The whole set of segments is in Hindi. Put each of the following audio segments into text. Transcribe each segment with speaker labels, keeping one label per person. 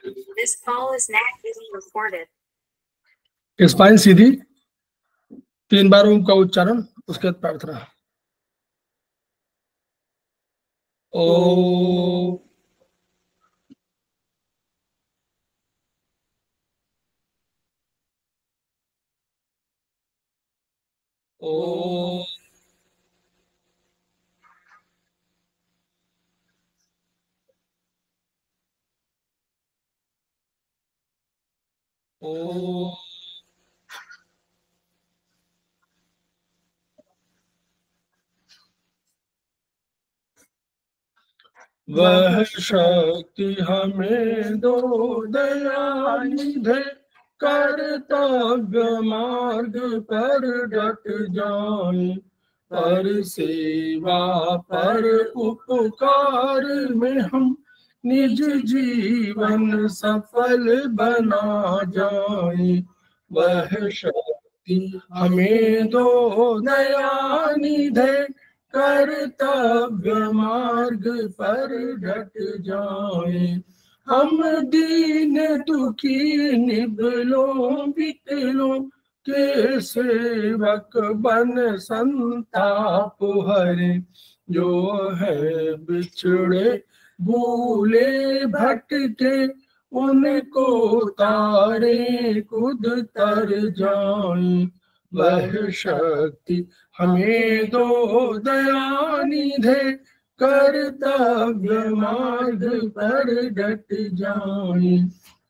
Speaker 1: This call is now being recorded.
Speaker 2: Spine सीधी, 3 बार ओम का उच्चारण, उसके बाद प्रार्थना। ओ ओ ओ वह शक्ति हमें दो दयानिधे, कर्तव्य मार्ग पर डट जाए, पर सेवा पर उपकार में हम निज जीवन सफल बना जाए। वह शक्ति हमें दो दयानिधे, कर्तव्य मार्ग पर डट जाए। हम दीन दुखी निबलों बिकलों के सेवक बन संताप हरे, जो है बिछड़े भूले भटके, उनको तारे खुद तर जाए। वह शक्ति हमें दो दयानिधे, कर्तव्य मार्ग पर डट जाए।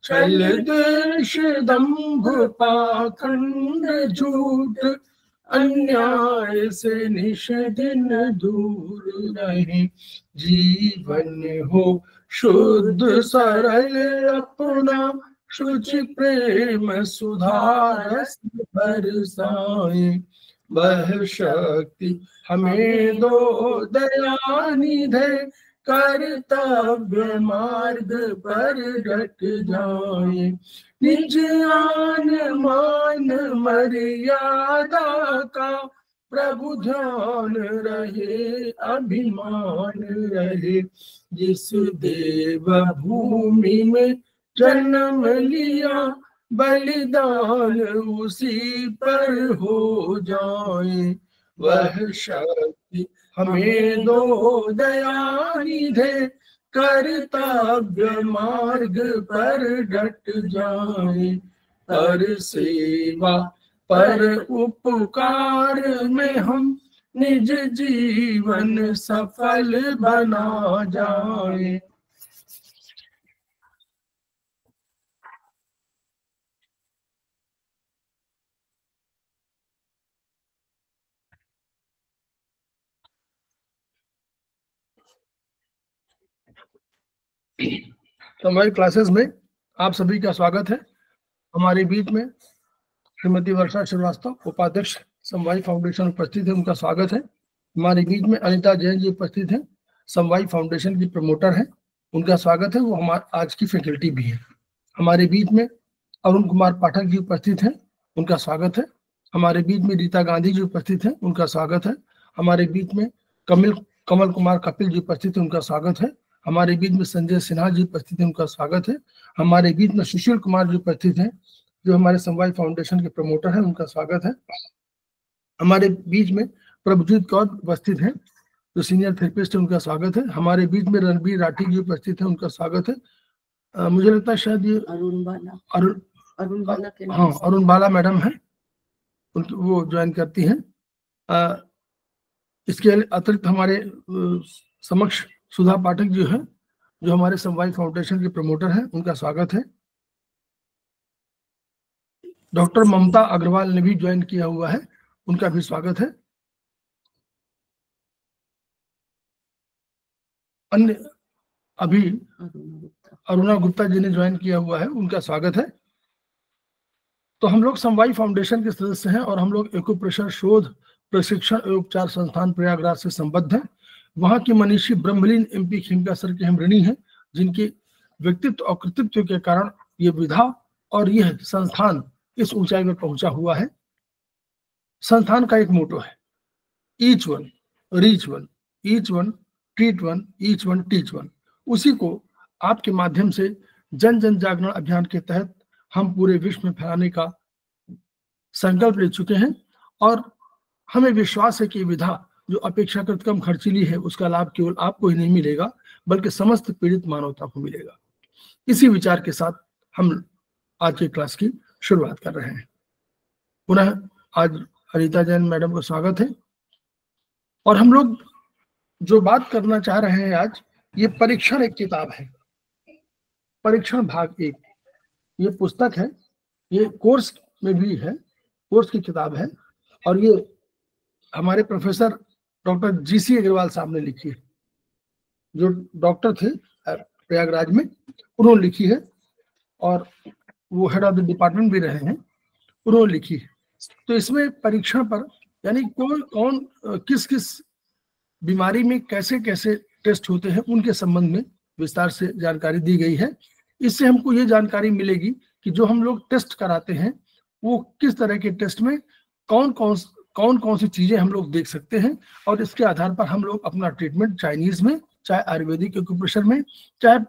Speaker 2: छल देश दंभ पाखंड झूठ, अन्याय से निश दिन दूर रहे, जीवन हो शुद्ध सरल अपना, शुचि प्रेम सुधारस बरसाए। वह शक्ति हमें दो दयानिधे, कर्तव्य मार्ग पर डट जाए। निज आन मान मर्यादा का प्रभु ध्यान रहे, अभिमान रहे, जिस देव भूमि में जन्म लिया, बलिदान उसी पर हो जाए। वह शक्ति हमें दो दयानिधे, कर्तव्य मार्ग पर डट जाए, पर सेवा पर उपकार में हम निज जीवन सफल बना जाए। तो हमारी क्लासेस में आप सभी का स्वागत है। हमारे बीच में श्रीमती वर्षा श्रीवास्तव, उपाध्यक्ष समवाय फाउंडेशन उपस्थित है, उनका स्वागत है। हमारे बीच में अनिता जैन जी उपस्थित है, समवाय फाउंडेशन की प्रमोटर है, उनका स्वागत है, वो हमारे आज की फैकल्टी भी है। हमारे बीच में अरुण कुमार पाठक जी उपस्थित हैं, उनका स्वागत है। हमारे बीच में रीता गांधी जी उपस्थित हैं, उनका स्वागत है। हमारे बीच में कमल कुमार कपिल जी उपस्थित हैं, उनका स्वागत है। हमारे बीच में संजय सिन्हा जी उपस्थित हैं, उनका स्वागत है। हमारे बीच में सुशील कुमार जी उपस्थित हैं, जो हमारे समवाय फाउंडेशन के प्रमोटर हैं, उनका स्वागत है। हमारे बीच में प्रभुजीत कौर उपस्थित हैं, जो सीनियर थेरेपिस्ट है, उनका स्वागत है। हमारे बीच में रणबीर राठी जी उपस्थित हैं, उनका स्वागत है। मुझे लगता है शायद ये अरुण बाला मैडम है, वो ज्वाइन करती हैं। इसके अतिरिक्त हमारे समक्ष सुधा पाठक जी हैं, जो हमारे समवाय फाउंडेशन के प्रमोटर हैं, उनका स्वागत है। डॉक्टर ममता अग्रवाल ने भी ज्वाइन किया हुआ है, उनका भी स्वागत है। अन्य अभी अरुणा गुप्ता जी ने ज्वाइन किया हुआ है, उनका स्वागत है। तो हम लोग समवाय फाउंडेशन के सदस्य हैं और हम लोग एक्यूप्रेशर शोध प्रशिक्षण एवं उपचार संस्थान प्रयागराज से संबद्ध हैं। वहां की मनीषी ब्रह्मलीन MP खिमका सर के हम ऋणी हैं, जिनके व्यक्तित्व और कृतित्व के कारण ये विधा और यह संस्थान इस ऊंचाई में पहुंचा हुआ है। संस्थान का एक मोटो है, each one reach one, each one treat one, each one teach one. उसी को आपके माध्यम से जन जन जागरण अभियान के तहत हम पूरे विश्व में फैलाने का संकल्प ले चुके हैं और हमें विश्वास है कि विधा जो अपेक्षाकृत कम खर्चीली है उसका लाभ केवल आपको ही नहीं मिलेगा बल्कि समस्त पीड़ित मानवता को मिलेगा। इसी विचार के साथ हम आज की क्लास की शुरुआत कर रहे हैं। पुनः आज अनीता जैन मैडम को स्वागत है और हम लोग जो बात करना चाह रहे हैं आज, ये परीक्षण एक किताब है, परीक्षण भाग 1 ये पुस्तक है, ये कोर्स में भी है, कोर्स की किताब है और ये हमारे प्रोफेसर डॉक्टर जीसी अग्रवाल साहब ने लिखी है, जो डॉक्टर थे प्रयागराज में, उन्होंने लिखी है और वो हेड ऑफ द डिपार्टमेंट भी रहे हैं, उन्होंने लिखी है। तो इसमें परीक्षण पर यानी कौन किस किस बीमारी में कैसे कैसे टेस्ट होते हैं उनके संबंध में विस्तार से जानकारी दी गई है। इससे हमको ये जानकारी मिलेगी कि जो हम लोग टेस्ट कराते हैं वो किस तरह के टेस्ट में कौन कौन सी चीजें हम लोग देख सकते हैं और इसके आधार पर हम लोग अपना ट्रीटमेंट चाइनीज में, चाहे आयुर्वेदिक एक्यूप्रेशर में, चाहे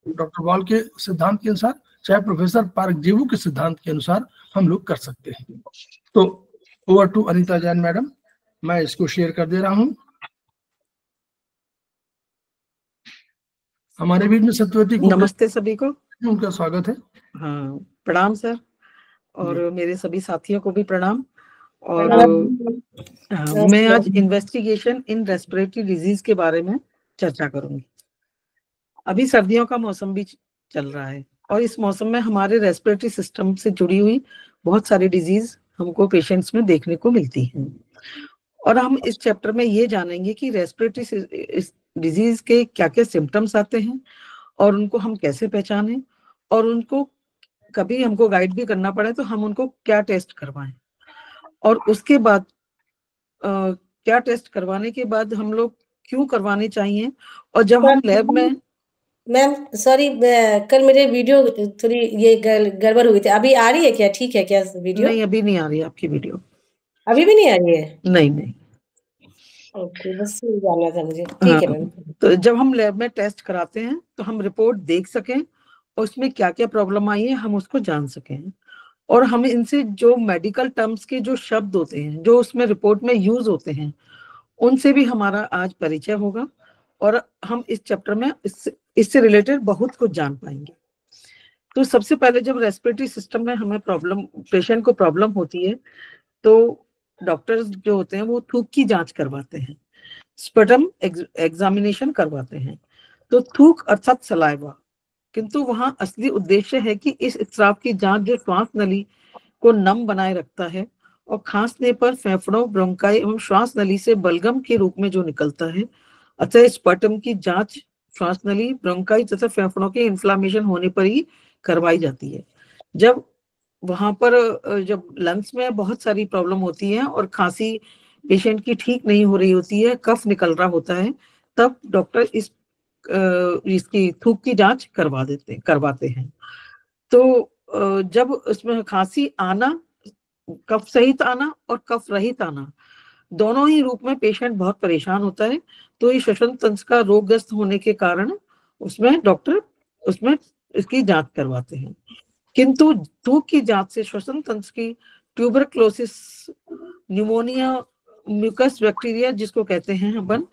Speaker 2: डॉक्टर वॉल के सिद्धांत के अनुसार, चाहे प्रोफेसर पार्क जेवू के सिद्धांत के अनुसार हम लोग कर सकते हैं। तो over to Anita Jain madam, मैं इसको शेयर कर दे रहा हूँ। हमारे बीच में सत्यवती,
Speaker 3: नमस्ते सभी को,
Speaker 2: उनका स्वागत है।
Speaker 3: हाँ, प्रणाम सर, और मेरे सभी साथियों को भी प्रणाम। और मैं आज इन्वेस्टिगेशन इन रेस्पिरेटरी डिजीज के बारे में चर्चा करूंगी। अभी सर्दियों का मौसम भी चल रहा है और इस मौसम में हमारे रेस्पिरेटरी सिस्टम से जुड़ी हुई बहुत सारी डिजीज हमको पेशेंट्स में देखने को मिलती हैं और हम इस चैप्टर में ये जानेंगे कि रेस्पिरेटरी डिजीज के क्या क्या सिम्टम्स आते हैं और उनको हम कैसे पहचानें और उनको कभी हमको गाइड भी करना पड़े तो हम उनको क्या टेस्ट करवाएं और उसके बाद क्या टेस्ट करवाने के बाद हम लोग क्यों करवाने चाहिए। और जब हम लैब में,
Speaker 4: मैम सॉरी, कल मेरे वीडियो थोड़ी ये गड़बड़ हुई थी, अभी आ रही है क्या? ठीक है क्या वीडियो?
Speaker 3: नहीं, अभी नहीं आ रही है आपकी वीडियो,
Speaker 4: अभी भी नहीं आ रही है?
Speaker 3: नहीं।
Speaker 4: ओके, बस ये जानना था मुझे। ठीक है मैम।
Speaker 3: तो जब हम लैब में टेस्ट कराते हैं तो हम रिपोर्ट देख सकें और उसमें क्या क्या प्रॉब्लम आई है हम उसको जान सकें और हम इनसे जो मेडिकल टर्म्स के जो शब्द होते हैं जो उसमें रिपोर्ट में यूज होते हैं उनसे भी हमारा आज परिचय होगा और हम इस चैप्टर में इससे रिलेटेड बहुत कुछ जान पाएंगे। तो सबसे पहले जब रेस्पिरेटरी सिस्टम में हमें प्रॉब्लम, पेशेंट को प्रॉब्लम होती है तो डॉक्टर्स जो होते हैं वो थूक की जांच करवाते हैं, स्पटम एग्जामिनेशन करवाते हैं। तो थूक अर्थात सलाइवा, किंतु वहां असली उद्देश्य है कि इस स्राव की जांच जो श्वास नली को नम बनाए रखता है और खांसने पर फेफड़ों, ब्रोंकाई एवं श्वास नली से बलगम के रूप में जो निकलता है, अतः स्पटम की जांच श्वास नली, ब्रोंकाई तथा फेफड़ों के इन्फ्लामेशन होने पर ही करवाई जाती है। जब वहां पर जब लंग्स में बहुत सारी प्रॉब्लम होती है और खांसी पेशेंट की ठीक नहीं हो रही होती है, कफ निकल रहा होता है, तब डॉक्टर इसकी थूक की जांच करवाते हैं। तो जब उसमें खांसी आना, कफ सहित आना और कफ रहित आना, दोनों ही रूप में पेशेंट बहुत परेशान होता है। तो ये श्वसन तंत्र का रोगग्रस्त होने के कारण उसमें डॉक्टर उसमें इसकी जांच करवाते हैं। किंतु थूक की जांच से श्वसन तंत्र की ट्यूबरक्लोसिस, न्यूमोनिया, म्यूकस बैक्टीरिया जिसको कहते हैं अपन,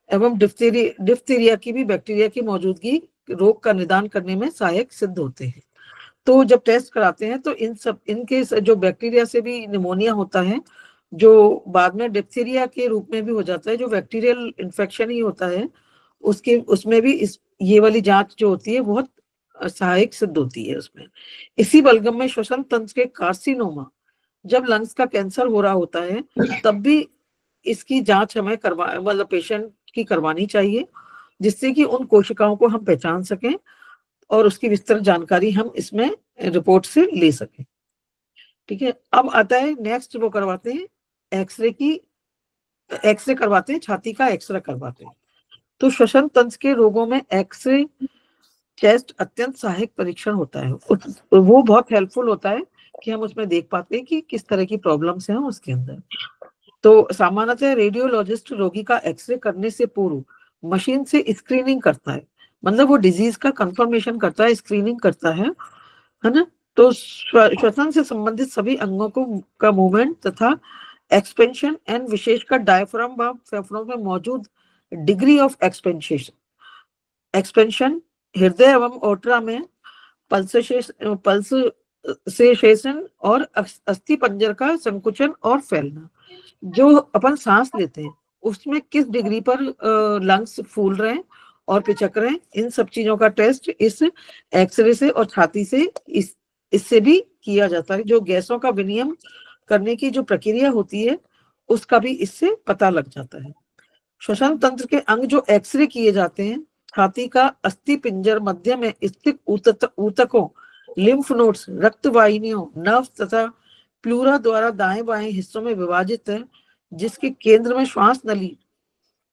Speaker 3: एवं डिप्थीरिया की भी बैक्टीरिया की मौजूदगी रोग का निदान करने में सहायक सिद्ध होते हैं। तो जब टेस्ट कराते हैं तो इनके जो बैक्टीरिया से भी निमोनिया होता है, जो बाद में डिप्थीरिया के रूप में भी हो जाता है, जो बैक्टीरियल इन्फेक्शन ही होता है, उसमें भी ये वाली जांच जो होती है बहुत सहायक सिद्ध होती है उसमें। इसी बलगम में श्वसन तंत्र के कार्सिनोमा, जब लंग्स का कैंसर हो रहा होता है तब भी इसकी जांच हमें मतलब पेशेंट की करवानी चाहिए, जिससे कि उन कोशिकाओं को हम पहचान सकें और उसकी विस्तृत जानकारी हम इसमें रिपोर्ट से ले सकें। ठीक है, अब आता है नेक्स्ट, वो करवाते हैं एक्सरे करवाते हैं, छाती का एक्सरे करवाते हैं। तो श्वसन तंत्र के रोगों में एक्सरे चेस्ट अत्यंत सहायक परीक्षण होता है, वो बहुत हेल्पफुल होता है कि हम उसमें देख पाते हैं कि किस तरह की प्रॉब्लम्स हैं उसके अंदर। तो सामान्यतः रेडियोलॉजिस्ट रोगी का एक्सरे करने से पूर्व मशीन से स्क्रीनिंग करता है मतलब वो डिजीज का कंफर्मेशन करता है, स्क्रीनिंग करता है ना। तो श्वसन से संबंधित सभी अंगों को का मूवमेंट तथा एक्सपेंशन एंड विशेषकर डायफ्राम व फेफड़ों में मौजूद डिग्री ऑफ एक्सपेंशन, हृदय एवं ओटरा में पल्सेशन और अस्थि पंजर का संकुचन और फैलना, जो अपन सांस लेते हैं उसमें किस डिग्री पर लंग्स फूल रहे हैं और पिचक रहे हैं, इन सब चीजों का टेस्ट इस एक्सरे से और छाती से इससे भी किया जाता है। जो गैसों का विनिमय करने की जो प्रक्रिया होती है उसका भी इससे पता लग जाता है। श्वसन तंत्र के अंग जो एक्सरे किए जाते हैं, छाती का अस्थि पिंजर मध्य में स्थित ऊतकों, लिम्फ नोड्स, रक्त वाहिनियों, नर्व तथा प्लूरा द्वारा दाएं बाएं हिस्सों में विभाजित है, जिसके केंद्र में श्वास नली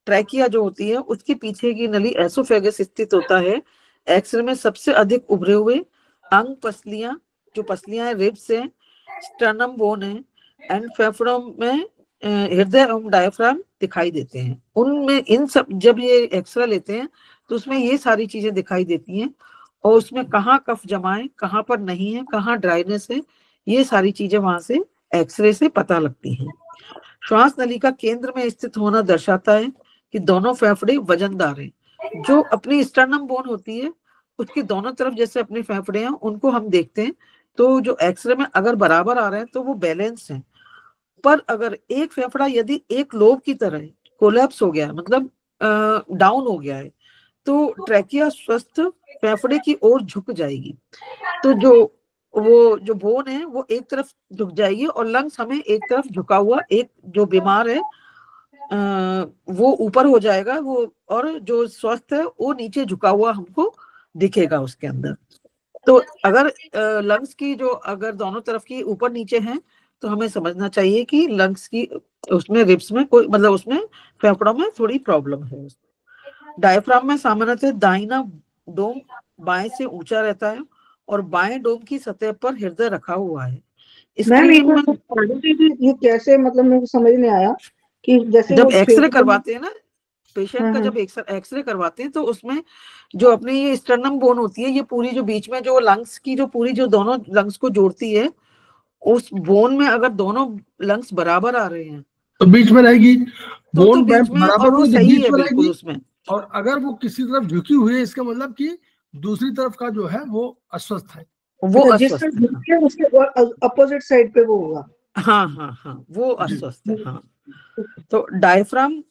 Speaker 3: ट्रैकिया जो होती है उसके पीछे की नली एसोफेगस स्थित होता है। एक्सरे में सबसे अधिक उभरे हुए अंग पसलियां, जो पसलियां है रिब्स है, स्टर्नम बोन है एंड फेफड़ों में हृदय एवं डायफ्राम दिखाई देते हैं। उनमें इन सब जब ये एक्सरे लेते हैं तो उसमें ये सारी चीजें दिखाई देती हैं और उसमें कहाँ कफ जमा है, कहाँ पर नहीं है, कहाँ ड्राइनेस है, ये सारी चीजें वहां से एक्सरे से पता लगती हैं। श्वास नली का केंद्र में स्थित होना दर्शाता है कि दोनों फेफड़े वजनदार हैं। जो अपनी स्टर्नम बोन होती है उसके दोनों तरफ जैसे अपने फेफड़े हैं उनको हम देखते हैं तो जो एक्सरे में अगर बराबर आ रहे हैं तो वो बैलेंस है। पर अगर एक फेफड़ा यदि एक लोब की तरह कोलैप्स हो गया, मतलब डाउन हो गया है, तो ट्रैकिया स्वस्थ फेफड़े की ओर झुक जाएगी। तो जो बोन है वो एक तरफ झुक जाएगी और लंग्स हमें एक तरफ झुका हुआ, एक जो बीमार है वो ऊपर हो जाएगा, वो और जो स्वस्थ है वो नीचे झुका हुआ हमको दिखेगा उसके अंदर। तो अगर लंग्स की जो अगर दोनों तरफ की ऊपर नीचे हैं तो हमें समझना चाहिए कि लंग्स की उसमें रिब्स में कोई मतलब उसमें फेफड़ों में थोड़ी प्रॉब्लम है। डायफ्राम में सामान्यतः दाहिना डोम बाएं से ऊंचा रहता है और बाएं डोम की सतह पर हृदय रखा हुआ है।
Speaker 5: ये कैसे, मतलब मेरे को समझ नहीं आया कि जैसे
Speaker 3: जब एक्सरे करवाते हैं ना पेशेंट का, जब एक्सरे करवाते हैं तो उसमें जो अपने ये स्टर्नम बोन होती है, ये पूरी जो बीच में जो लंग्स की जो पूरी जो दोनों लंग्स को जोड़ती है, उस बोन में अगर दोनों लंग्स बराबर आ रहे हैं
Speaker 2: तो बीच में रहेगी बोन
Speaker 3: बीच में,
Speaker 2: बराबर
Speaker 3: और वो सही
Speaker 2: बीच
Speaker 3: है
Speaker 2: में
Speaker 3: बिल्कुल उसमें।
Speaker 2: और अगर वो किसी तरफ झुकी हुई है इसका मतलब कि दूसरी तरफ का जो है वो अस्वस्थ है,
Speaker 3: वो अस्वस्थ है,
Speaker 5: उसके अपोजिट साइड पे वो होगा।
Speaker 3: हाँ हाँ हाँ, वो अस्वस्थ है। हाँ, तो डायफ्राम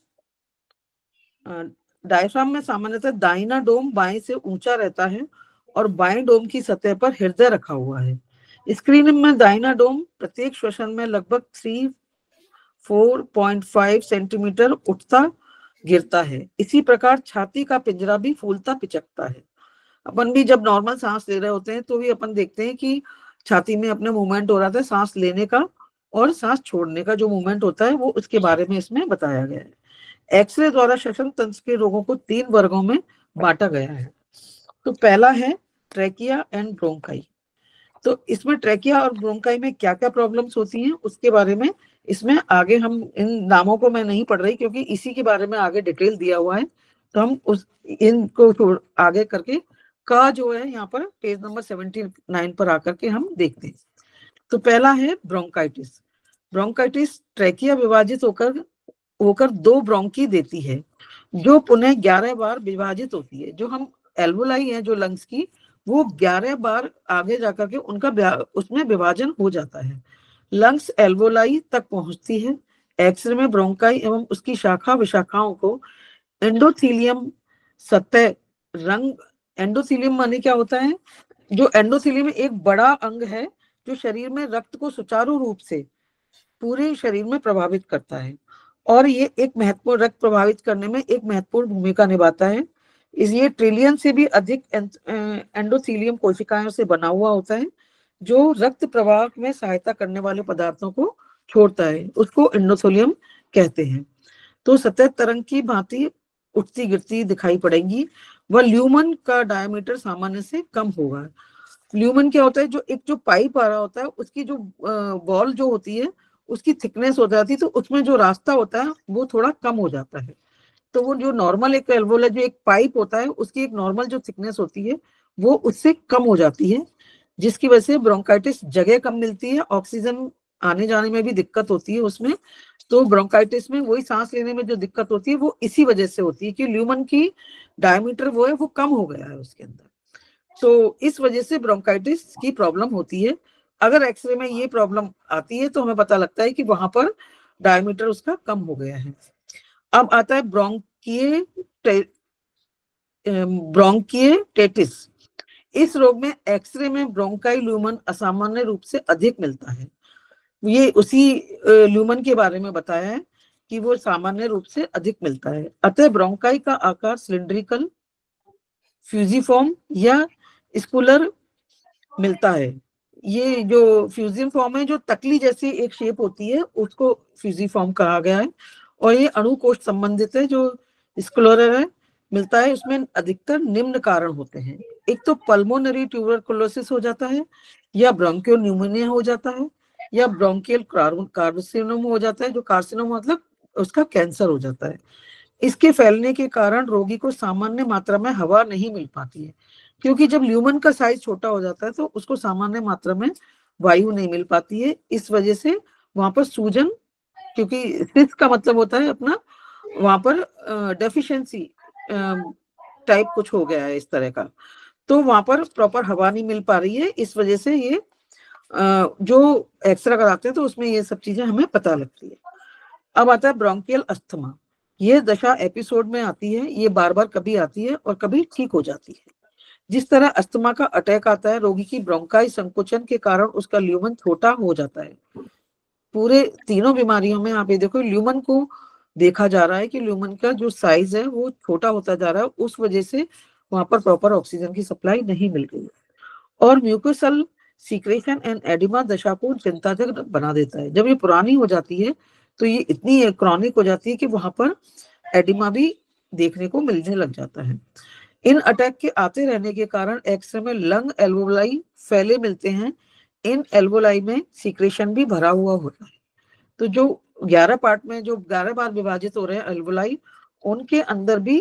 Speaker 3: में सामान्यतः दाहिना डोम बाएं से ऊंचा रहता है और बाएं डोम की सतह पर हृदय रखा हुआ है। स्क्रीनिंग में दाहिना डोम प्रत्येक श्वसन में लगभग 4.5 सेंटीमीटर उठता गिरता है। इसी प्रकार छाती का पिंजरा भी फूलता पिचकता है। अपन भी जब नॉर्मल सांस ले रहे होते हैं तो भी अपन देखते हैं कि छाती में अपने मूवमेंट हो रहा था, सांस लेने का और सांस छोड़ने का जो मूवमेंट होता है वो उसके बारे में इसमें बताया गया है। एक्सरे द्वारा श्वसन तंत्र के रोगों को 3 वर्गों में बांटा गया है। तो पहला है ट्रैकिया एंड ब्रोंकाई। तो इसमें ट्रैकिया और ब्रोंकाई में क्या क्या प्रॉब्लम्स होती हैं उसके बारे में इसमें आगे हम इन नामों को मैं नहीं पढ़ रही क्योंकि इसी के बारे में आगे डिटेल दिया हुआ है, तो हम उस इनको आगे करके का जो है यहाँ पर पेज नंबर 79 पर आकर के हम देखते हैं। तो पहला है ब्रोंकाइटिस। ब्रोंकाइटिस ट्रैकिया विभाजित होकर 2 ब्रोंकी देती है जो पुनः 11 बार विभाजित होती है। जो हम एल्वोलाई है जो लंग्स की, वो 11 बार आगे जाकर के उनका उसमें विभाजन हो जाता है, लंग्स एल्वोलाई तक पहुंचती है। एक्सरे में ब्रोंकाई एवं उसकी शाखा विशाखाओं को एंडोथीलियम सतह रंग, एंडोथीलियम माने क्या होता है, जो एंडोथीलियम एक बड़ा अंग है जो शरीर में रक्त को सुचारू रूप से पूरे शरीर में प्रभावित करता है और ये एक महत्वपूर्ण रक्त प्रभावित करने में एक महत्वपूर्ण भूमिका निभाता है। इसलिए ट्रिलियन से भी अधिक एंडोथीलियम कोशिकाओं से बना हुआ होता है जो रक्त प्रवाह में सहायता करने वाले पदार्थों को छोड़ता है, उसको एंडोथीलियम कहते हैं। तो सतह तरंग की भांति उठती गिरती दिखाई पड़ेगी। वह ल्यूमन का डायमीटर सामान्य से कम होगा। ल्यूमन क्या होता है, जो एक जो पाइप आ रहा होता है उसकी जो वॉल जो होती है उसकी थिकनेस हो जाती है तो उसमें जो रास्ता होता है वो थोड़ा कम हो जाता है। तो वो जो नॉर्मल एक एल्वोला जो एक पाइप होता है उसकी एक नॉर्मल जो थिकनेस होती है वो उससे कम हो जाती है, जिसकी वजह से ब्रोंकाइटिस जगह कम मिलती है, ऑक्सीजन आने जाने में भी दिक्कत होती है उसमें। तो ब्रोंकाइटिस में वही सांस लेने में जो दिक्कत होती है वो इसी वजह से होती है कि ल्यूमन की डायमीटर वो है वो कम हो गया है उसके अंदर। तो इस वजह से ब्रोंकाइटिस की प्रॉब्लम होती है। अगर एक्सरे में ये प्रॉब्लम आती है तो हमें पता लगता है कि वहां पर डायमीटर उसका कम हो गया है। अब आता है ब्रोंकिएटेटिस। इस रोग में एक्सरे में ब्रोंकाई ल्यूमन असामान्य रूप से अधिक मिलता है। ये उसी ल्यूमन के बारे में बताया है कि वो सामान्य रूप से अधिक मिलता है। अतः ब्रोंकाई का आकार सिलिंड्रिकल, फ्यूजिफॉर्म या स्पुलर मिलता है। ये जो फ्यूजिफॉर्म है, जो तकली जैसी एक शेप होती है उसको फ्यूजिफॉर्म कहा गया है। और ये अणुकोश संबंधित है। जो स्क्लोरर है मिलता है उसमें अधिकतर निम्न कारण होते हैं। एक तो पल्मोनरी ट्यूबरकुलोसिस हो जाता है, या ब्रोंकियो न्यूमोनिया हो जाता है, या ब्रोंकियल कार्सिनोम हो जाता है। जो कार्सिनोम मतलब उसका कैंसर हो जाता है। इसके फैलने के कारण रोगी को सामान्य मात्रा में हवा नहीं मिल पाती है, क्योंकि जब ल्यूमन का साइज छोटा हो जाता है तो उसको सामान्य मात्रा में वायु नहीं मिल पाती है। इस वजह से वहां पर सूजन, क्योंकि सिस का मतलब होता है अपना, वहां पर डेफिशिएंसी टाइप कुछ हो गया है इस तरह का, तो वहां पर प्रॉपर हवा नहीं मिल पा रही है। इस वजह से ये जो एक्सरे कराते हैं तो उसमें ये सब चीजें हमें पता लगती है। अब आता है ब्रोंकियल अस्थमा। ये दशा एपिसोड में आती है, ये बार बार कभी आती है और कभी ठीक हो जाती है। जिस तरह अस्थमा का अटैक आता है, रोगी की ब्रोंकाई संकोचन के कारण उसका ल्यूमन छोटा हो जाता है। पूरे तीनों बीमारियों में आप ये देखो ल्यूमन को देखा जा रहा है कि ल्यूमन का जो साइज है वो छोटा होता जा रहा है, उस वजह से वहां पर प्रॉपर ऑक्सीजन की सप्लाई नहीं मिल रही है। और म्यूकोसल सीक्रेशन एंड एडिमा दशा को चिंताजनक बना देता है। जब ये पुरानी हो जाती है तो ये इतनी क्रॉनिक हो जाती है कि वहां पर एडिमा भी देखने को मिलने लग जाता है। इन अटैक के आते रहने के कारण एक्सरे में लंग एल्वोलाई फैले मिलते हैं। इन एल्वोलाई में सीक्रेशन भी भरा हुआ होता है। तो जो 11 पार्ट में जो 11 बार विभाजित हो रहे हैं एल्वोलाई, उनके अंदर भी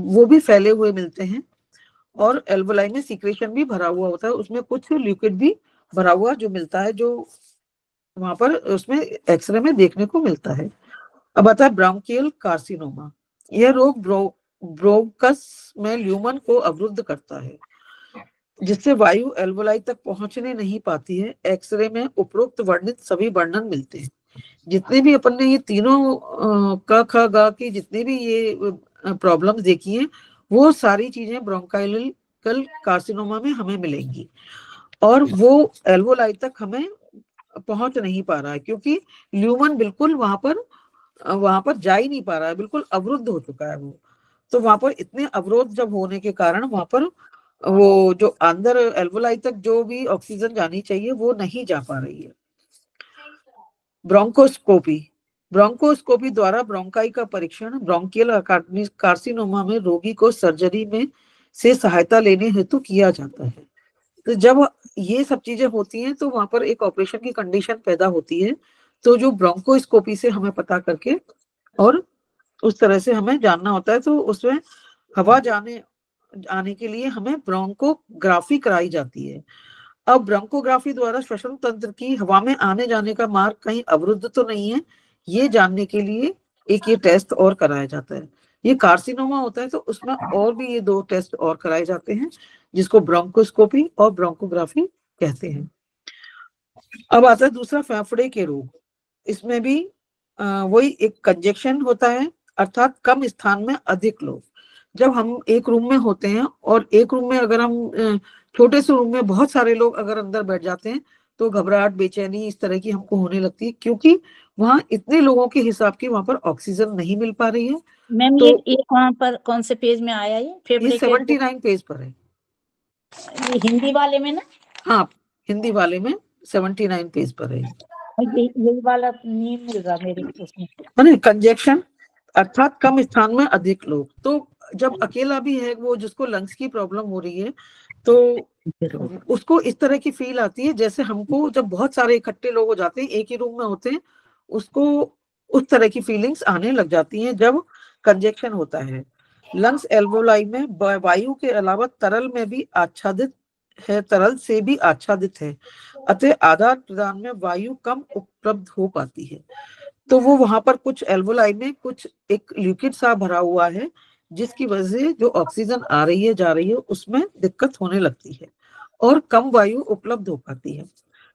Speaker 3: वो भी फैले हुए मिलते हैं। और एल्वोलाई में सीक्रेशन भी भरा हुआ होता है, उसमें कुछ लिक्विड भी भरा हुआ जो मिलता है, जो वहां पर उसमें एक्सरे में देखने को मिलता है। अब आता है ब्रोंकियल कार्सिनोमा। यह रोग ब्रोंकस में ल्यूमन को अवरुद्ध करता है, जिससे वायु एल्वोलाई तक पहुंचने नहीं पाती है। एक्सरे में उपरोक्त वर्णित सभी वर्णन मिलते हैं। जितने भी अपन ने ये तीनों क ख ग की जितने भी ये प्रॉब्लम्स देखी हैं, वो सारी चीजें ब्रोंकाइकल कार्सिनोमा में हमें मिलेंगी। और वो एल्वोलाई तक हमें पहुंच नहीं पा रहा है, क्योंकि ल्यूमन बिल्कुल वहां पर जा ही नहीं पा रहा है, बिल्कुल अवरुद्ध हो चुका है वो। तो वहां पर इतने अवरोध जब होने के कारण वहां पर वो जो अंदर एल्वोलाई तक जो भी ऑक्सीजन जानी चाहिए वो नहीं जा पा रही है। ब्रोंकोस्कोपी द्वारा ब्रोंकाई का परीक्षण ब्रोंकियल कार्सिनोमा में रोगी को सर्जरी में से सहायता लेने हेतु किया जाता है। तो जब ये सब चीजें होती हैं तो वहां पर एक ऑपरेशन की कंडीशन पैदा होती है। तो जो ब्रोंकोस्कोपी से हमें पता करके और उस तरह से हमें जानना होता है, तो उसमें हवा आने के लिए हमें ब्रोंकोग्राफी कराई जाती है। अब ब्रोंकोग्राफी द्वारा श्वसन तंत्र की हवा में आने जाने का मार्ग कहीं अवरुद्ध तो नहीं है, ये जानने के लिए एक ये टेस्ट और कराया जाता है। ये कार्सिनोमा होता है तो उसमें और भी ये 2 टेस्ट और कराए जाते हैं, जिसको ब्रोंकोस्कोपी और ब्रोंकोग्राफी कहते हैं। अब आता है दूसरा फेफड़े के रोग। इसमें भी वही एक कंजेक्शन होता है, अर्थात कम स्थान में अधिक लोग। जब हम एक रूम में होते हैं और एक रूम में अगर हम छोटे से रूम में बहुत सारे लोग अगर अंदर बैठ जाते हैं तो घबराहट, बेचैनी इस तरह की हमको होने लगती है, क्योंकि वहां इतने लोगों के हिसाब की वहां पर ऑक्सीजन नहीं मिल पा रही है।
Speaker 6: मैम
Speaker 3: तो
Speaker 6: ये कहाँ पर, कौन से पेज में आया ये फेफड़े
Speaker 3: ये 79 पेज पर है।
Speaker 6: ये हिंदी वाले में ना?
Speaker 3: हाँ, हिंदी वाले में 79 पेज पर है।
Speaker 6: यही वाला नहीं मिल रहा मेरे उसमें।
Speaker 3: कंजेक्शन अर्थात कम स्थान में अधिक लोग। तो जब अकेला भी है वो जिसको लंग्स की प्रॉब्लम हो रही है तो उसको इस तरह की फील आती है जैसे हमको जब बहुत सारे इकट्ठे लोग हो जाते हैं एक ही रूम में होते हैं, उसको उस तरह की फीलिंग्स आने लग जाती हैं जब कंजेक्शन होता है। लंग्स एल्वोलाई में वायु के अलावा तरल में भी आच्छादित है, तरल से भी आच्छादित है, अतः आदान प्रदान में वायु कम उपलब्ध हो पाती है। तो वो वहां पर कुछ एल्वोलाई में कुछ एक लिक्विड सा भरा हुआ है, जिसकी वजह से जो ऑक्सीजन आ रही है जा रही है उसमें दिक्कत होने लगती है और कम वायु उपलब्ध हो पाती है।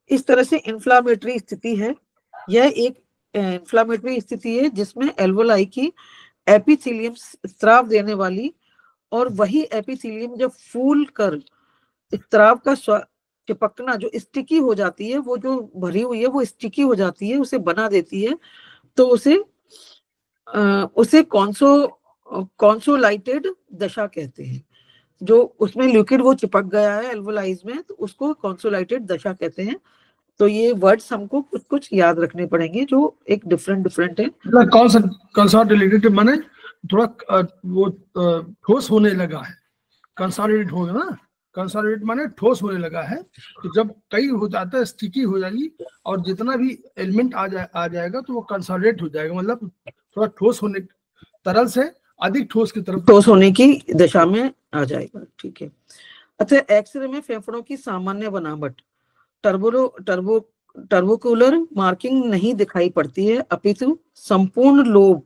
Speaker 3: इस तरह से इन्फ्लामेटरी स्थिति है। यह एक इन्फ्लामेटरी स्थिति है जिसमें एल्वोलाई की एपिथेलियम स्राव देने वाली, और वही एपिथेलियम जब फूल कर स्राव का चिपकना जो स्टिकी हो जाती है, वो जो भरी हुई है वो स्टिकी हो जाती है, उसे बना देती है, तो उसे कॉन्सोलाइटेड दशा कहते हैं। जो उसमें लिक्विड वो चिपक गया है एल्वोलाइज में, तो उसको कॉन्सोलाइटेड दशा कहते हैं। तो ये वर्ड्स हमको कुछ कुछ याद रखने पड़ेंगे जो एक डिफरेंट है।
Speaker 2: कंसोलिडेटेड माने थोड़ा वो ठोस होने लगा है, कंसोलिडेट हो गया ना, कंसोलिडेट माने ठोस होने लगा है। तो जब कई हो जाता है स्टिकी हो जाएगी और जितना भी एलिमेंट आ जाएगा तो वो कंसोलिडेट हो जाएगा, मतलब थोड़ा ठोस होने, तरल से अधिक ठोस की तरफ
Speaker 3: ठोस होने की दशा में आ जाएगा। ठीक है। अच्छा, एक्सरे में फेफड़ों की सामान्य बनावट टर्बोकुलर मार्किंग नहीं दिखाई पड़ती है, अपितु संपूर्ण लोब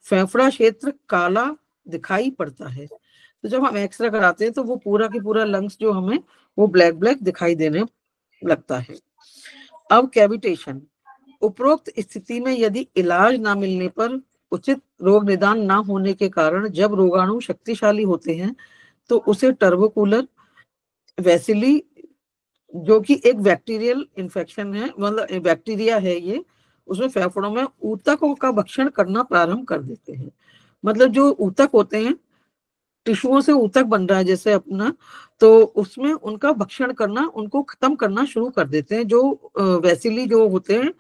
Speaker 3: फेफड़ा क्षेत्र काला दिखाई पड़ता है। तो जब हम एक्सरे कराते हैं तो वो पूरा की पूरा लंग्स जो हमें वो ब्लैक दिखाई देने लगता है। अब कैविटेशन, उपरोक्त स्थिति में यदि इलाज ना मिलने पर, उचित रोग निदान ना होने के कारण जब रोगाणु शक्तिशाली होते हैं तो उसे टर्बोकुलर वैसिली, जो कि एक बैक्टीरियल इन्फेक्शन है, मतलब बैक्टीरिया है ये, उसमें फेफड़ों में ऊतकों का भक्षण करना प्रारंभ कर देते हैं। मतलब जो ऊतक होते हैं, टिश्युओं से ऊतक बन रहा है जैसे अपना, तो उसमें उनका भक्षण करना, उनको खत्म करना शुरू कर देते हैं। जो वैसिली जो होते हैं,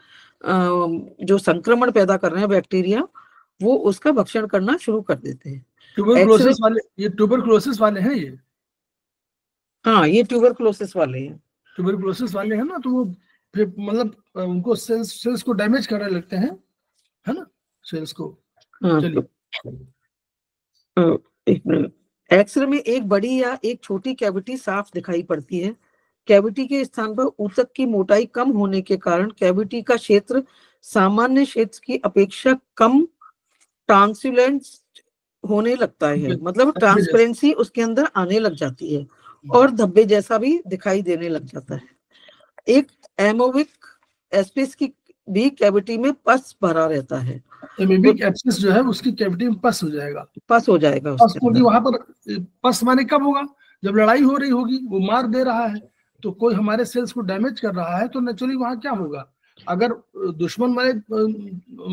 Speaker 3: जो संक्रमण पैदा कर रहे हैं बैक्टीरिया, वो उसका भक्षण करना शुरू कर देते हैं।
Speaker 2: ट्यूबरकुलोसिस वाले, ये ट्यूबरकुलोसिस वाले हैं ये।
Speaker 3: हाँ, ये ट्यूबरकुलोसिस वाले हैं।
Speaker 2: ट्यूबरकुलोसिस वाले हैं ना, तो वो फिर मतलब उनको सेल्स को डैमेज करने लगते हैं, है ना, सेल्स को।
Speaker 3: हाँ,
Speaker 2: चलिए
Speaker 3: एक मिनट। एक्सरे में एक बड़ी या एक छोटी कैविटी साफ दिखाई पड़ती है। कैविटी के स्थान पर ऊतक की मोटाई कम होने के कारण कैविटी का क्षेत्र सामान्य क्षेत्र की अपेक्षा कम ट्रांसपेरेंट होने लगता है, मतलब ट्रांसपेरेंसी उसके अंदर आने लग जाती है और धब्बे जैसा भी दिखाई देने लग जाता है। एक एमोविक एस्पिस की भी कैविटी में पस भरा रहता है।
Speaker 2: एमीबिक एब्सिस जो है उसकी कैविटी में पस हो जाएगा,
Speaker 3: पस हो जाएगा
Speaker 2: पस, क्योंकि वहां पर पस माने कब होगा, जब लड़ाई हो रही होगी, वो मार दे रहा है, तो कोई हमारे सेल्स को डैमेज कर रहा है, तो नेचुरली वहां क्या होगा, अगर दुश्मन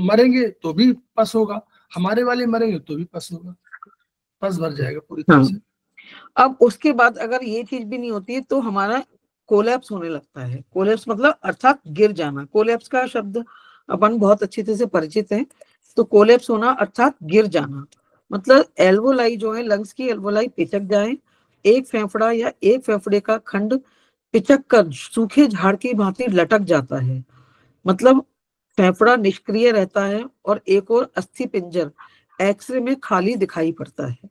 Speaker 2: मरेंगे तो भी पस होगा, हमारे वाले मरेंगे तो भी पस होगा, पस भर जाएगा पूरी तरह से।
Speaker 3: अब उसके बाद अगर ये चीज भी नहीं होती है तो हमारा कोलैप्स होने लगता है। कोलैप्स मतलब अर्थात गिर जाना। कोलैप्स का शब्द अपन बहुत अच्छी तरह से परिचित है। तो कोलैप्स होना अर्थात गिर जाना, मतलब एल्वोलाई जो है, लंग्स की एल्वोलाई पिचक जाए, एक फेफड़ा या एक फेफड़े का खंड पिचक कर सूखे झाड़ की भांति लटक जाता है, मतलब फेफड़ा निष्क्रिय रहता है और एक और अस्थि पिंजर एक्सरे में खाली दिखाई पड़ता है।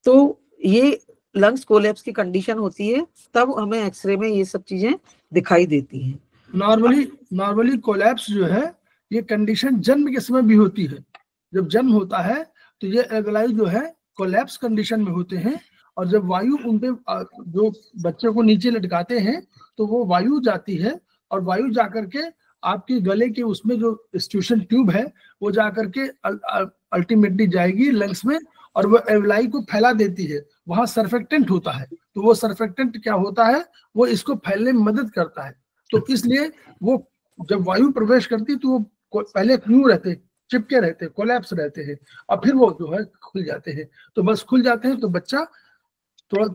Speaker 3: तो ये लंग्स कोलैप्स की कंडीशन होती है, तब हमें एक्सरे में ये सब चीजें दिखाई देती हैं।
Speaker 2: नॉर्मली कोलैप्स जो है ये कंडीशन जन्म के समय भी होती है। जब जन्म होता है तो ये एल्वोलाई जो है कोलैप्स कंडीशन में होते हैं, और जब वायु उनपे जो बच्चे को नीचे लटकाते हैं तो वो वायु जाती है, और वायु जाकर के आपके गले के उसमें जो स्ट्यूशन ट्यूब है वो जाकर के अल्टीमेटली जाएगी लंग्स में, और वो एल्वोलाई को फैला देती है। वहां सर्फेक्टेंट होता है, तो वो सर्फेक्टेंट क्या होता है, वो इसको फैलने में मदद करता है। तो इसलिए वो जब वायु प्रवेश करती है तो वो पहले यूं रहते, चिपके रहते, कोलैप्स रहते हैं, और फिर वो जो है खुल जाते हैं। तो बस खुल जाते हैं तो बच्चा थोड़ा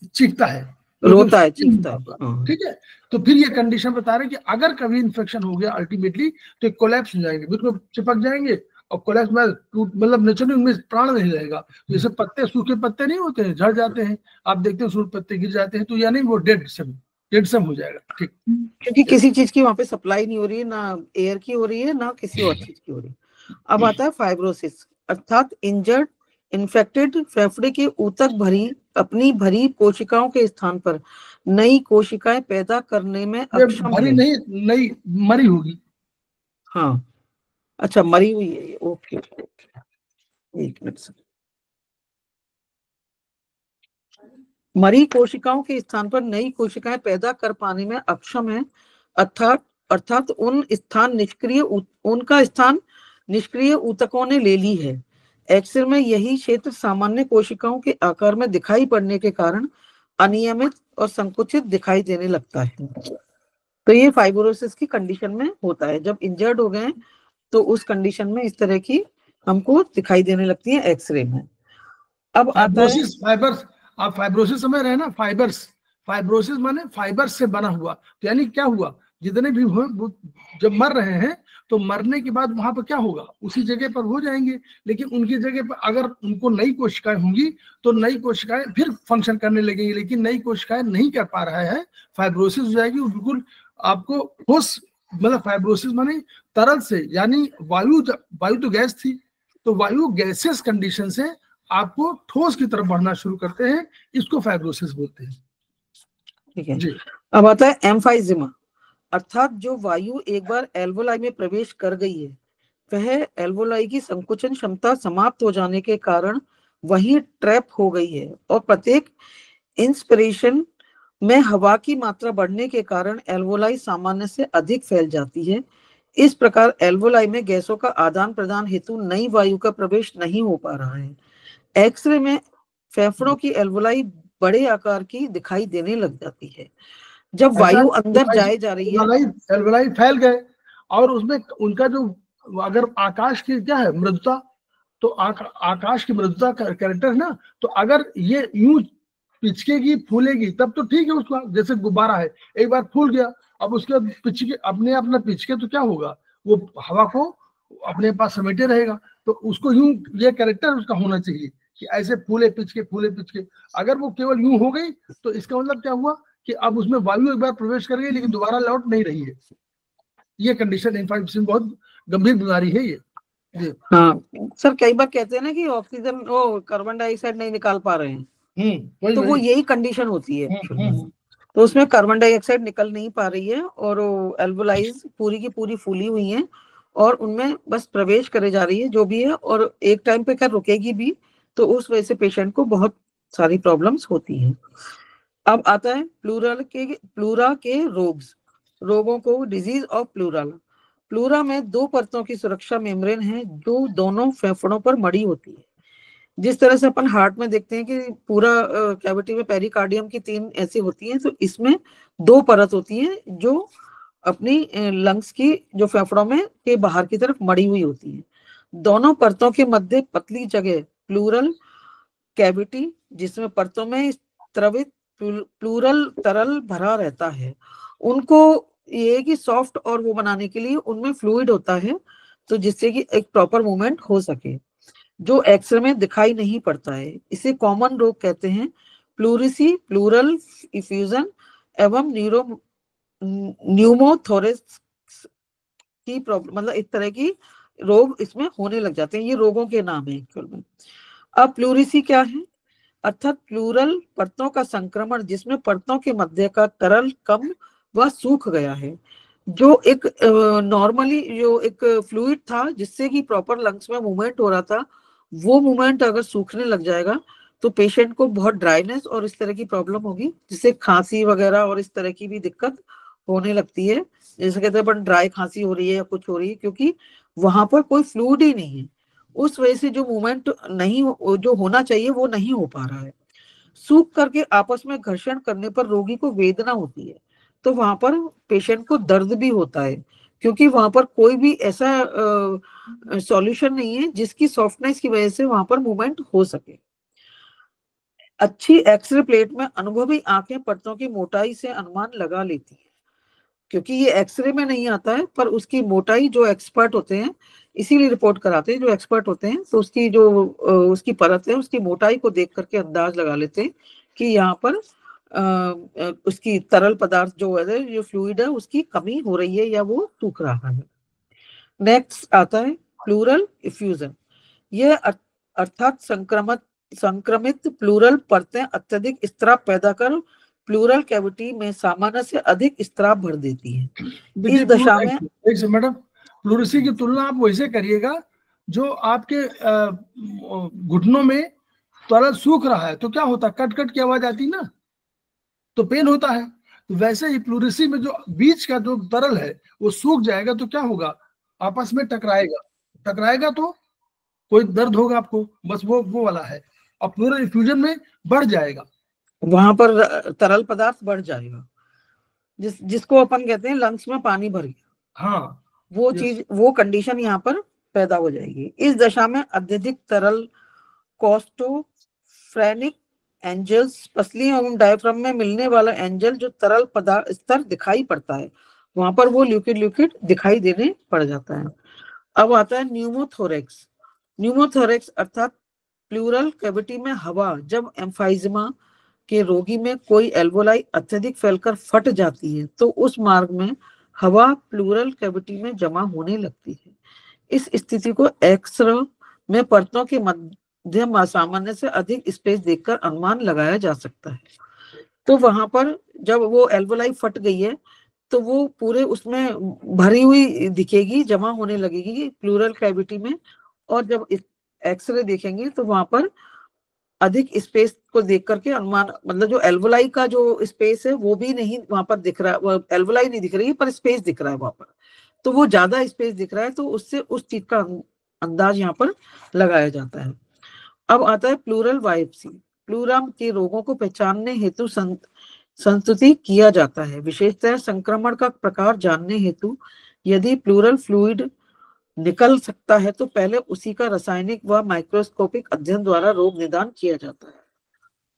Speaker 2: चीखता है,
Speaker 3: रोता है, चीखता है।
Speaker 2: ठीक है। तो फिर ये कंडीशन बता रहे हैं कि अगर कभी इन्फेक्शन हो गया अल्टीमेटली तो कोलैप्स हो जाएंगे, बिल्कुल चिपक जाएंगे, और कोलैप्स में मतलब नेचुरली उनमें प्राण नहीं रहेगा। जैसे पत्ते, सूखे पत्ते नहीं होते हैं, झड़ जाते हैं, आप देखते हैं सूखे पत्ते गिर जाते हैं, तो यानी वो डेड सम हो जाएगा। ठीक,
Speaker 3: क्योंकि किसी चीज की वहां पे सप्लाई नहीं हो रही है, ना एयर की हो रही है, ना किसी और चीज की हो रही है। अब आता है फाइब्रोसिस। अर्थात इंजर्ड इन्फेक्टेड फेफड़े के ऊतक अपनी भरी कोशिकाओं के स्थान पर नई कोशिकाएं पैदा करने में
Speaker 2: ये
Speaker 3: अक्षम
Speaker 2: भरी
Speaker 3: है।
Speaker 2: नहीं, नई मरी होगी।
Speaker 3: हाँ, अच्छा, मरी हुई है ये, ओके ओके, एक मिनट से। मरी कोशिकाओं के स्थान पर नई कोशिकाएं पैदा कर पाने में अक्षम है, अर्थात उनका स्थान निष्क्रिय ऊतकों ने ले ली है। एक्सरे में यही क्षेत्र सामान्य कोशिकाओं के आकार में दिखाई पड़ने के कारण अनियमित और संकुचित दिखाई देने लगता है। तो ये फाइब्रोसिस की कंडीशन में होता है, जब इंजर्ड हो गए तो उस कंडीशन में इस तरह की हमको दिखाई देने लगती है एक्सरे में। अब आता है
Speaker 2: फाइब्रोसिस, फाइबर्स, आप फाइब्रोसिस समझ रहे हैं ना, फाइब्रोसिस माने फाइबर से बना हुआ। तो यानी क्या हुआ, जितने भी हुए वो जब मर रहे हैं तो मरने के बाद वहां पर क्या होगा, उसी जगह पर हो जाएंगे, लेकिन उनकी जगह पर अगर उनको नई कोशिकाएं होंगी तो नई कोशिकाएं फिर फंक्शन करने लगेंगी, लेकिन नई कोशिकाएं नहीं कर पा रहा है, फाइब्रोसिस हो जाएगी। बिल्कुल आपको ठोस, मतलब फाइब्रोसिस माने तरल से, यानी वायु तो गैस थी, तो वायु गैसेस कंडीशन से आपको ठोस की तरफ बढ़ना शुरू करते हैं, इसको फाइब्रोसिस बोलते हैं।
Speaker 3: ठीक है
Speaker 2: जी।
Speaker 3: अब आता है एम्फाइजिमा, अर्थात जो वायु एक बार एल्वोलाई में प्रवेश कर गई है वह एल्वोलाई की संकुचन क्षमता समाप्त हो जाने के कारण वही ट्रैप हो गई है और प्रत्येक इंस्पिरेशन में हवा की मात्रा बढ़ने के कारण एल्वोलाई सामान्य से अधिक फैल जाती है। इस प्रकार एल्वोलाई में गैसों का आदान प्रदान हेतु नई वायु का प्रवेश नहीं हो पा रहा है। एक्सरे में फेफड़ों की एल्वोलाई बड़े आकार की दिखाई देने लग जाती है। जब वायु अंदर जाए जा रही है,
Speaker 2: एल्वोलाई फैल गए और उसमें उनका जो, अगर आकाश की क्या है मृदुता, तो आकाश की मृदुता का कैरेक्टर है ना, तो अगर ये यूं पिचकेगी फूलेगी तब तो ठीक है, उसका जैसे गुब्बारा है, एक बार फूल गया, अब उसके बाद पिचके अपना पिचके तो क्या होगा, वो हवा को अपने पास समेटे रहेगा। तो उसको यूं, ये कैरेक्टर उसका होना चाहिए कि ऐसे फूले पिचके। अगर वो केवल यूं हो गई तो इसका मतलब क्या हुआ कि अब उसमें वायु एक बार प्रवेश कर गई लेकिन दोबारा लौट नहीं रही है। ये कंडीशन इन्फेक्शन बहुत गंभीर बीमारी है ये। जी।
Speaker 3: हाँ सर, कई बार कहते हैं ना कि ऑक्सीजन, वो कार्बन डाइऑक्साइड नहीं निकाल पा रहे हैं, तो वो यही कंडीशन होती है। तो उसमें कार्बन डाइऑक्साइड निकल नहीं पा रही है और एल्वोलाइज पूरी की पूरी फूली हुई है और उनमें बस प्रवेश करे जा रही है जो भी है, और एक टाइम पे क्या रुकेगी भी, तो उस वजह से पेशेंट को बहुत सारी प्रॉब्लम्स होती हैं। अब आता है प्लूरा के रोगों को, डिजीज ऑफ प्लूरा में दो परतों की सुरक्षा मेम्ब्रेन है जो दोनों फेफड़ों पर मड़ी होती है। जिस तरह से अपन हार्ट में देखते हैं कि पूरा कैविटी में पेरिकार्डियम की 3 ऐसी होती हैं, तो इसमें 2 परत होती हैं जो अपनी लंग्स की, जो फेफड़ों में के बाहर की तरफ मड़ी हुई होती है। दोनों परतों के मध्य पतली जगह प्लूरल कैविटी, जिसमें परतों में स्रवित प्लूरल तरल भरा रहता है। उनको ये कि सॉफ्ट और वो बनाने के लिए उनमें फ्लूइड होता है, तो जिससे कि एक प्रॉपर मूवमेंट हो सके, जो एक्सरे में दिखाई नहीं पड़ता है। इसे कॉमन रोग कहते हैं। प्लूरिसी, प्लूरल इफ्यूजन एवं न्यूमोथोरेक्स की प्रॉब्लम, मतलब इस तरह की रोग इसमें होने लग जाते हैं। ये रोगों के नाम है एक्चुअल में। अब प्लूरिसी क्या है, अर्थात प्लूरल परतों का संक्रमण जिसमें परतों के मध्य का तरल कम व सूख गया है। जो एक नॉर्मली जो एक फ्लूइड था जिससे कि प्रॉपर लंग्स में मूवमेंट हो रहा था, वो मूवमेंट अगर सूखने लग जाएगा तो पेशेंट को बहुत ड्राइनेस और इस तरह की प्रॉब्लम होगी, जिससे खांसी वगैरह और इस तरह की भी दिक्कत होने लगती है। जैसे कहते हैं अपन ड्राई खांसी हो रही है या कुछ हो रही है, क्योंकि वहां पर कोई फ्लूइड ही नहीं है। उस वजह से जो मूवमेंट जो होना चाहिए वो नहीं हो पा रहा है। सूख करके आपस में घर्षण करने पर रोगी को वेदना होती है, तो वहां पर पेशेंट को दर्द भी होता है, क्योंकि वहां पर कोई भी ऐसा सॉल्यूशन नहीं है जिसकी सॉफ्टनेस की वजह से वहां पर मूवमेंट हो सके। अच्छी एक्सरे प्लेट में अनुभवी आंखें परतों की मोटाई से अनुमान लगा लेती है, क्योंकि ये एक्सरे में नहीं आता है, पर उसकी मोटाई जो एक्सपर्ट होते हैं इसीलिए रिपोर्ट कराते हैं, जो एक्सपर्ट होते हैं, तो उसकी जो उसकी परत है उसकी मोटाई को देख करके अंदाज लगा लेते हैं कि यहाँ पर उसकी तरल पदार्थ जो है, जो फ्लूइड है, उसकी कमी हो रही है या वो सूख रहा है। नेक्स्ट आता है प्लूरल इफ्यूजन। ये अर्थात संक्रमित प्लूरल परतें अत्यधिक स्त्राव पैदा कर प्लूरल कैविटी में सामान्य से अधिक स्त्राव भर देती है। इस दशा में
Speaker 2: एक से मैडम, प्लूरेसी की तुलना आप वैसे करिएगा जो आपके घुटनों में तरल सूख रहा है तो क्या होता है, कट कट की आवाज आती ना, तो पेन होता है। तो वैसे ही प्लूरेसी में जो बीच का जो तरल है वो सूख जाएगा तो क्या होगा, आपस में टकराएगा तो कोई दर्द होगा आपको, बस वो वाला है। और प्लूरल इफ्यूजन में बढ़ जाएगा,
Speaker 3: वहां पर तरल पदार्थ बढ़ जाएगा, जिसको अपन कहते हैं लंग्स में पानी भर गया।
Speaker 2: हाँ,
Speaker 3: वो चीज, वो कंडीशन यहाँ पर पैदा हो जाएगी। इस दशा में अत्यधिक तरल कोस्टोफ्रेनिक एंजल्स, पसली एवं डायफ्राम में मिलने वाला एंजल जो तरल पदार्थ स्तर दिखाई पड़ता है, वहां पर वो लिक्विड दिखाई देने पड़ जाता है। अब आता है न्यूमोथोरेक्स। न्यूमोथोरेक्स अर्थात प्लूरल कैविटी में हवा जब एम्फाइजमा के रोगी में कोई एल्वोलाई अत्यधिक फैलकर फट जाती है तो उस मार्ग में हवा प्लूरल कैविटी में जमा होने लगती है। इस स्थिति को एक्स-रे में परतों के मध्य सामान्य से अधिक स्पेस देखकर अनुमान लगाया जा सकता है। तो वहां पर जब वो एल्वोलाई फट गई है तो वो पूरे उसमें भरी हुई दिखेगी, जमा होने लगेगी प्लूरल कैविटी में, और जब एक्सरे देखेंगे तो वहां पर अधिक स्पेस को देख करके अनुमान, मतलब जो एल्वोलाई का जो स्पेस है वो भी नहीं वहां पर दिख रहा है, वो एल्वोलाई नहीं दिख रही है पर स्पेस दिख रहा है वहां पर, तो वो ज्यादा स्पेस दिख रहा है, तो उससे उस चीज का अंदाज यहाँ पर लगाया जाता है। अब आता है प्लूरल बायोप्सी। प्लूरम के रोगों को पहचानने हेतु संस्तुति किया जाता है, विशेषतः संक्रमण का प्रकार जानने हेतु यदि प्लूरल फ्लूइड निकल सकता है तो पहले उसी का रासायनिक व माइक्रोस्कोपिक अध्ययन द्वारा रोग निदान किया जाता है।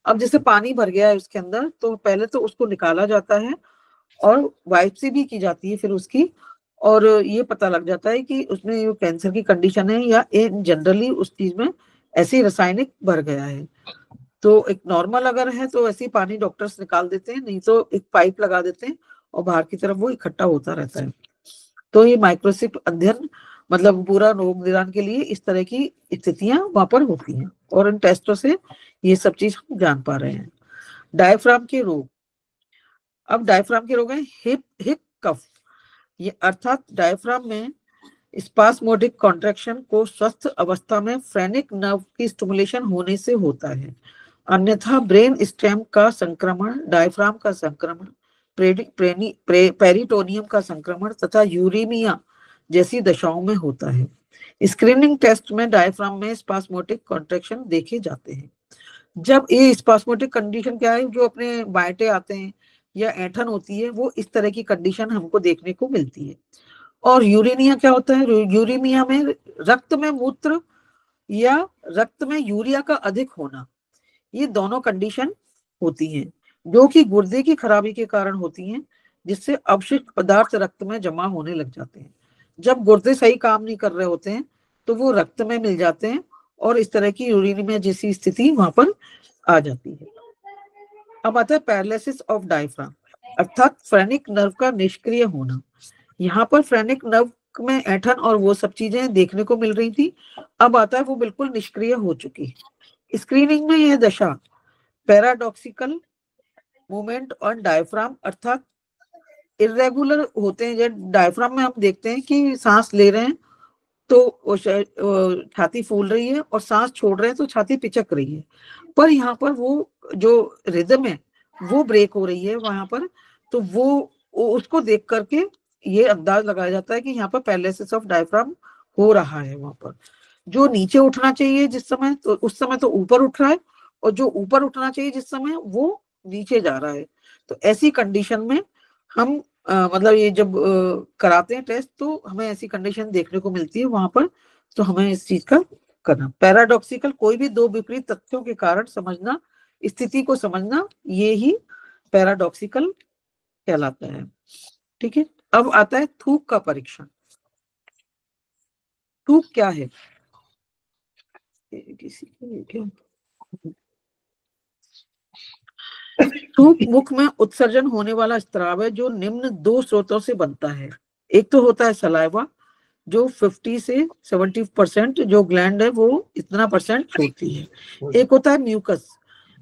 Speaker 3: अब जैसे पानी भर गया है उसके अंदर तो पहले तो उसको निकाला जाता है और बायोप्सी भी की जाती है फिर उसकी, और ये पता लग जाता है कि उसमें ये कैंसर की कंडीशन है या जनरली उस चीज में ऐसी रासायनिक भर गया है। तो एक नॉर्मल अगर है तो ऐसे पानी डॉक्टर्स निकाल देते हैं, नहीं तो एक पाइप लगा देते हैं और बाहर की तरफ वो इकट्ठा होता रहता है। तो ये माइक्रोस्कोपिक अध्ययन मतलब पूरा रोग निदान के लिए इस तरह की स्थितियां वहां पर होती हैं, और इन टेस्टों से ये सब चीज हम जान पा रहे हैं। डायफ्राम के रोग। अब डायफ्राम के रोग है हिप कफ, ये अर्थात डायफ्राम में स्पास्मोडिक कॉन्ट्रैक्शन को स्वस्थ अवस्था में फ्रेनिक नर्व की स्टिमुलेशन होने से होता है, अन्यथा ब्रेन स्टेम का संक्रमण, डायफ्राम का संक्रमण, पेरिटोनियम का संक्रमण तथा यूरेमिया जैसी दशाओं में होता है। स्क्रीनिंग टेस्ट में डायफ्राम में स्पास्मोटिक कॉन्ट्रैक्शन देखे जाते हैं। जब ये स्पास्मोटिक कंडीशन क्या है, जो अपने बायटे आते हैं या ऐंठन होती है, वो इस तरह की कंडीशन हमको देखने को मिलती है। और यूरेनिया क्या होता है, यूरेमिया में रक्त में मूत्र या रक्त में यूरिया का अधिक होना, ये दोनों कंडीशन होती हैं जो कि गुर्दे की खराबी के कारण होती हैं, जिससे अवशिष्ट पदार्थ रक्त में जमा होने लग जाते हैं। जब गुर्दे सही काम नहीं कर रहे होते हैं तो वो रक्त में मिल जाते हैं और इस तरह की यूरेनिया जैसी स्थिति वहां पर आ जाती है। अब आता है पैरालिसिस ऑफ डायफ्राम, अर्थात फ्रेनिक नर्व का निष्क्रिय होना। यहाँ पर फ्रेनिक नर्व में ऐंठन और वो सब चीजें देखने को मिल रही थी, अब आता है वो बिल्कुल निष्क्रिय हो चुकी है। स्क्रीनिंग में यह दशा पैराडॉक्सिकल मूवमेंट ऑन डायफ्राम अर्थात इरेगुलर होते हैं। जब डायफ्राम में हम देखते हैं कि सांस ले रहे हैं तो छाती फूल रही है और सांस छोड़ रहे हैं तो छाती पिचक रही है, पर यहाँ पर वो जो रिदम है वो ब्रेक हो रही है वहां पर, तो वो उसको देख करके ये अंदाज लगाया जाता है कि यहाँ पर पैरालिसिस ऑफ डायफ्राम हो रहा है। वहां पर जो नीचे उठना चाहिए जिस समय, तो उस समय तो ऊपर उठ रहा है, और जो ऊपर उठना चाहिए जिस समय वो नीचे जा रहा है। तो ऐसी कंडीशन में हम मतलब ये जब कराते हैं टेस्ट तो हमें ऐसी कंडीशन देखने को मिलती है वहां पर, तो हमें इस चीज का करना। पैराडॉक्सिकल कोई भी दो विपरीत तथ्यों के कारण समझना, स्थिति को समझना, ये ही पैराडॉक्सिकल कहलाता है। ठीक है, अब आता है थूक का परीक्षण। थूक क्या है, थूक मुख में उत्सर्जन होने वाला स्राव है जो निम्न दो स्रोतों से बनता है। एक तो होता है सलाइवा जो 50 से 70% जो ग्लैंड है वो इतना परसेंट छोड़ती है। एक होता है म्यूकस।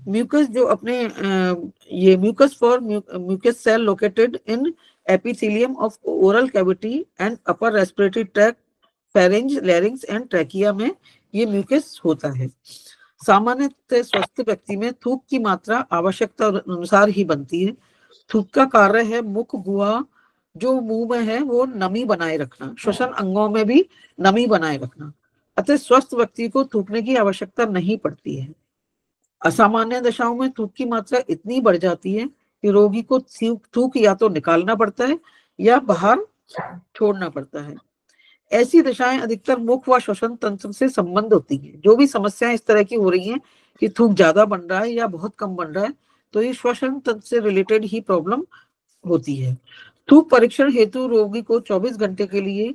Speaker 3: म्यूकस जो अपने ये mucus for mucus cell located in epithelium of oral cavity and upper respiratory tract, pharynx, larynx and trachea में ये म्यूकस होता है। सामान्यतः स्वस्थ व्यक्ति में थूक की मात्रा आवश्यकता अनुसार ही बनती है। थूक का कार्य है मुख गुहा जो मुंह में है वो नमी बनाए रखना, श्वसन अंगों में भी नमी बनाए रखना। अतः स्वस्थ व्यक्ति को थूकने की आवश्यकता नहीं पड़ती है। असामान्य दशाओं में थूक की मात्रा इतनी बढ़ जाती है कि रोगी को थूक या तो निकालना पड़ता है या बाहर छोड़ना पड़ता है। ऐसी दशाएं अधिकतर मुख व श्वसन तंत्र से संबंध होती हैं। जो भी समस्याएं इस तरह की हो रही हैं कि थूक ज्यादा बन रहा है या बहुत कम बन रहा है, तो ये श्वसन तंत्र से रिलेटेड ही प्रॉब्लम होती है। थूक परीक्षण हेतु रोगी को 24 घंटे के लिए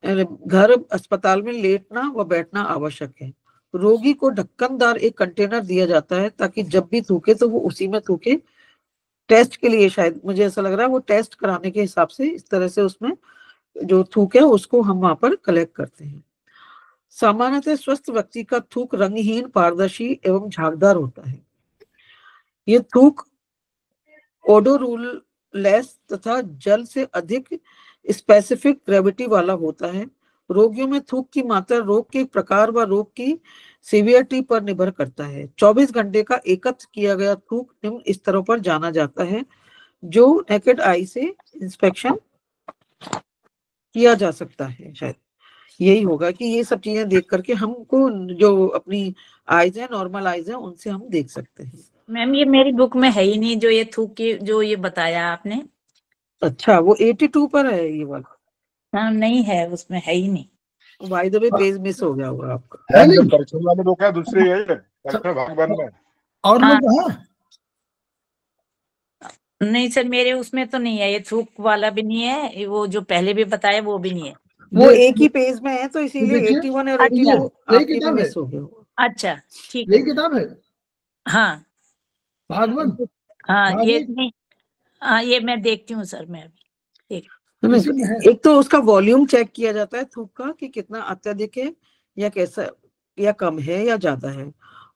Speaker 3: घर अस्पताल में लेटना व बैठना आवश्यक है। रोगी को ढक्कनदार एक कंटेनर दिया जाता है ताकि जब भी थूके तो वो उसी में थूके। टेस्ट के लिए शायद मुझे ऐसा लग रहा है वो टेस्ट कराने के हिसाब से इस तरह से उसमें जो थूक है उसको हम वहां पर कलेक्ट करते हैं। सामान्यतः स्वस्थ व्यक्ति का थूक रंगहीन, पारदर्शी एवं झागदार होता है। ये थूक ओडोरूलेस तथा जल से अधिक स्पेसिफिक ग्रेविटी वाला होता है। रोगियों में थूक की मात्रा रोग के प्रकार व रोग की सीवियरिटी पर निर्भर करता है। 24 घंटे का एकत्र किया गया थूक निम्न स्तरों पर जाना जाता है जो नेकेड आई से इंस्पेक्शन किया जा सकता है। शायद यही होगा कि ये सब चीजें देख करके हमको जो अपनी आइज है, नॉर्मल आइज है, उनसे हम देख सकते हैं।
Speaker 6: मैम ये मेरी बुक में है ही नहीं जो ये थूक की जो ये बताया आपने।
Speaker 3: अच्छा, वो 82 पर है ये वाला?
Speaker 6: हाँ नहीं है, उसमें है ही नहीं।
Speaker 3: By the way page miss हो गया होगा आपका।
Speaker 2: है नहीं?
Speaker 7: परीक्षण वाली बुक है दूसरी है ये, परीक्षण भाग 1 में।
Speaker 2: और लोग हैं?
Speaker 6: नहीं सर, मेरे उसमें तो नहीं है, ये थूक वाला भी नहीं है, वो जो पहले भी बताया वो भी नहीं है।
Speaker 3: वो एक ही पेज में है तो इसीलिए
Speaker 2: देखिए,
Speaker 3: 81 और
Speaker 6: अच्छा,
Speaker 3: 82
Speaker 2: यही
Speaker 3: आपके में
Speaker 2: किताब है।
Speaker 3: मिस हो गया होगा।
Speaker 6: अच्छा ठीक
Speaker 2: यही
Speaker 6: है।
Speaker 2: किताब है
Speaker 6: हाँ
Speaker 2: भागवन।
Speaker 6: हाँ
Speaker 2: भाग
Speaker 6: ये
Speaker 2: एक।
Speaker 6: नहीं, हाँ ये मैं देखती हूँ सर, मैं अभी देख।
Speaker 2: इसी में है।
Speaker 3: एक तो उसका वॉल्यूम चेक किया जाता है थूक का कि कितना अत्यधिक है या कैसा या कम है या ज्यादा है।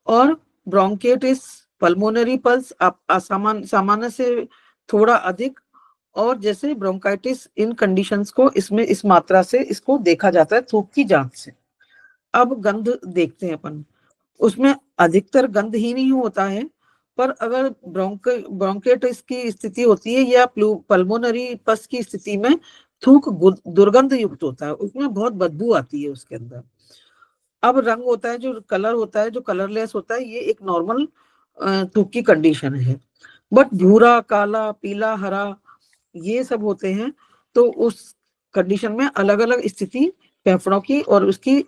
Speaker 3: और ब्रोंकाइटिस, पल्मोनरी पल्स सामान्य से थोड़ा अधिक, और जैसे ब्रोंकाइटिस इन कंडीशंस को इसमें इस मात्रा से इसको देखा जाता है थूक की जांच से। अब गंध देखते हैं अपन, उसमें अधिकतर गंध ही नहीं होता है, पर अगर ब्रोंकाइटिस की स्थिति होती है या पल्मोनरी पस की स्थिति में थूक दुर्गंध युक्त होता है, उसमें बहुत बदबू आती है उसके अंदर। अब रंग होता है, जो कलर होता है, जो कलरलेस होता है, ये एक नॉर्मल थूक की कंडीशन है। बट भूरा, काला, पीला, हरा ये सब होते हैं, तो उस कंडीशन में अलग अलग स्थिति फेफड़ों की और उसकी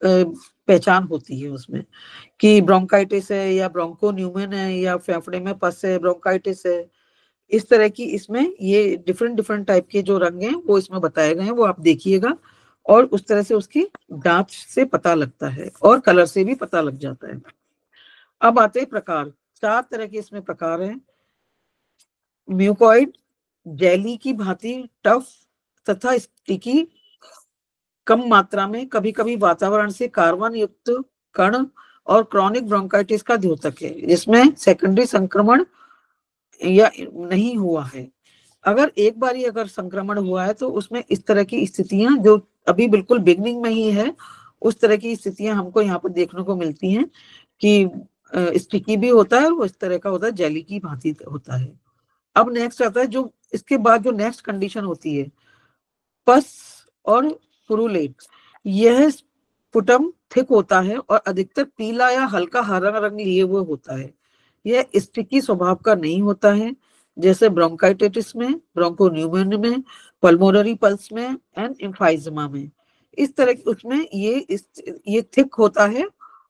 Speaker 3: पहचान होती है उसमें कि ब्रोंकाइटिस है या ब्रोंकोन्यूमन है या फेफड़े में पस है, ब्रोंकाइटिस है। इस तरह की इसमें ये डिफरेंट टाइप के जो रंग हैं वो इसमें बताए गए हैं, वो आप देखिएगा। और उस तरह से उसकी जांच से पता लगता है और कलर से भी पता लग जाता है। अब आते हैं प्रकार। 4 तरह के इसमें प्रकार हैं। म्यूकॉइड, जेली की भांति टफ तथा स्टिकी, कम मात्रा में, कभी कभी वातावरण से कार्बन युक्त कण, और क्रॉनिक ब्रोंकाइटिस का द्योतक है जिसमें सेकेंडरी संक्रमण या नहीं हुआ है। अगर एक बार ही अगर संक्रमण हुआ है तो उसमें इस तरह की स्थितियां जो अभी बिल्कुल बिगनिंग में ही है, उस तरह की स्थितियां हमको यहाँ पर देखने को मिलती हैं कि स्टिकी भी होता है और वो इस तरह का होता है, जेली की भांति होता है। अब नेक्स्ट आता है जो इसके बाद जो नेक्स्ट कंडीशन होती है, पस और पुरुलेट। यह स्पुटम थिक होता है और अधिकतर पीला या हल्का हरा रंग लिए हुए होता है। यह स्टिकी स्वभाव का नहीं होता है, जैसे ब्रोंकाइटिस में, ब्रोंकोन्यूमन में, पल्मोनरी पल्स में एंड एम्फाइजमा में। इस तरह उसमें ये थिक होता है